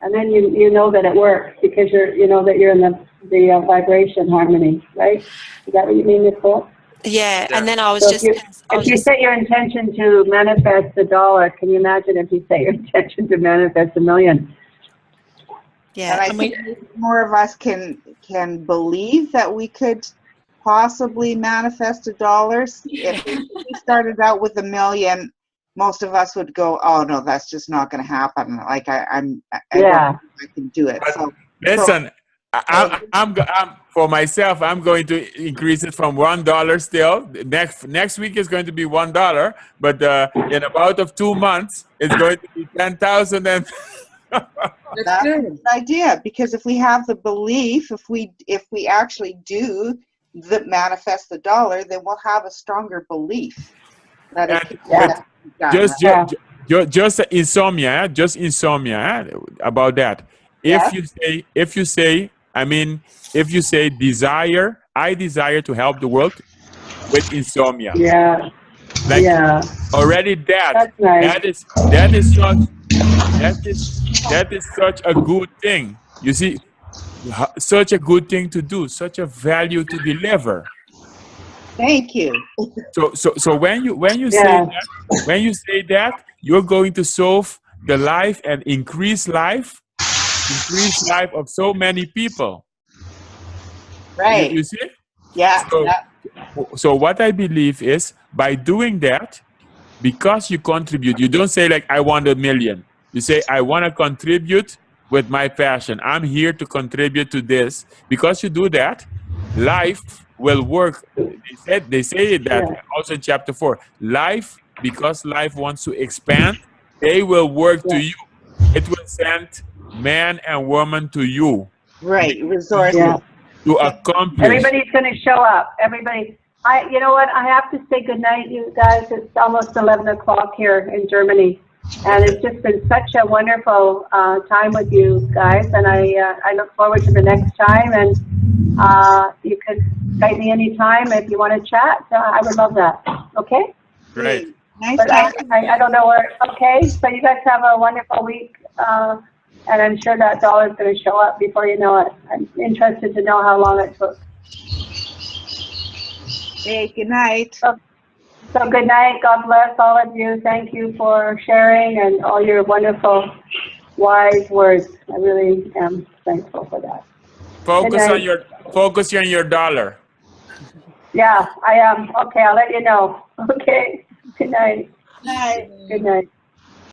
And then you know that it works because you know that you're in the vibration harmony, right? Is that what you mean, Nicole? Yeah, and then I was So just... if you set your intention to manifest $1, can you imagine if you set your intention to manifest $1 million? Yeah, And I think more of us can believe that we could possibly manifest $1. If we started out with $1 million, most of us would go, "Oh no, that's just not going to happen." Like I don't think I can do it. So listen, I'm for myself. I'm going to increase it from $1 still. Next week is going to be $1, but in about 2 months, it's going to be 10,000. And that's a good idea, because if we have the belief, if we actually do manifest the $1, then we'll have a stronger belief that it can be done. Just insomnia about that. If you say, if you say desire, I desire to help the world with insomnia. Yeah. Like already That's nice. that is such a good thing. You see, such a good thing to do, such a value to deliver. Thank you. So when you say that, you're going to solve the life and increase life of so many people. Right. You see? Yeah. So what I believe is, by doing that, because you contribute, you don't say like, I want $1 million. You say, I want to contribute with my passion. I'm here to contribute to this. Because you do that, life will work. They say that also in chapter 4. Life, because life wants to expand, they will work to you. It will send man and woman to you. Right, resources. To accomplish. Everybody's going to show up. Everybody. You know what? I have to say goodnight, you guys. It's almost 11 o'clock here in Germany. And it's just been such a wonderful time with you guys. And I look forward to the next time. And you could Skype me anytime if you want to chat. I would love that. Okay? Great. Nice. But I don't know where. Okay. So you guys have a wonderful week. And I'm sure that $1 is going to show up before you know it. I'm interested to know how long it took. Hey, good night. So good night. God bless all of you. Thank you for sharing and all your wonderful, wise words. I really am thankful for that. Focus on your $1. Yeah, I am. Okay, I'll let you know. Okay. Good night. Night. Good night.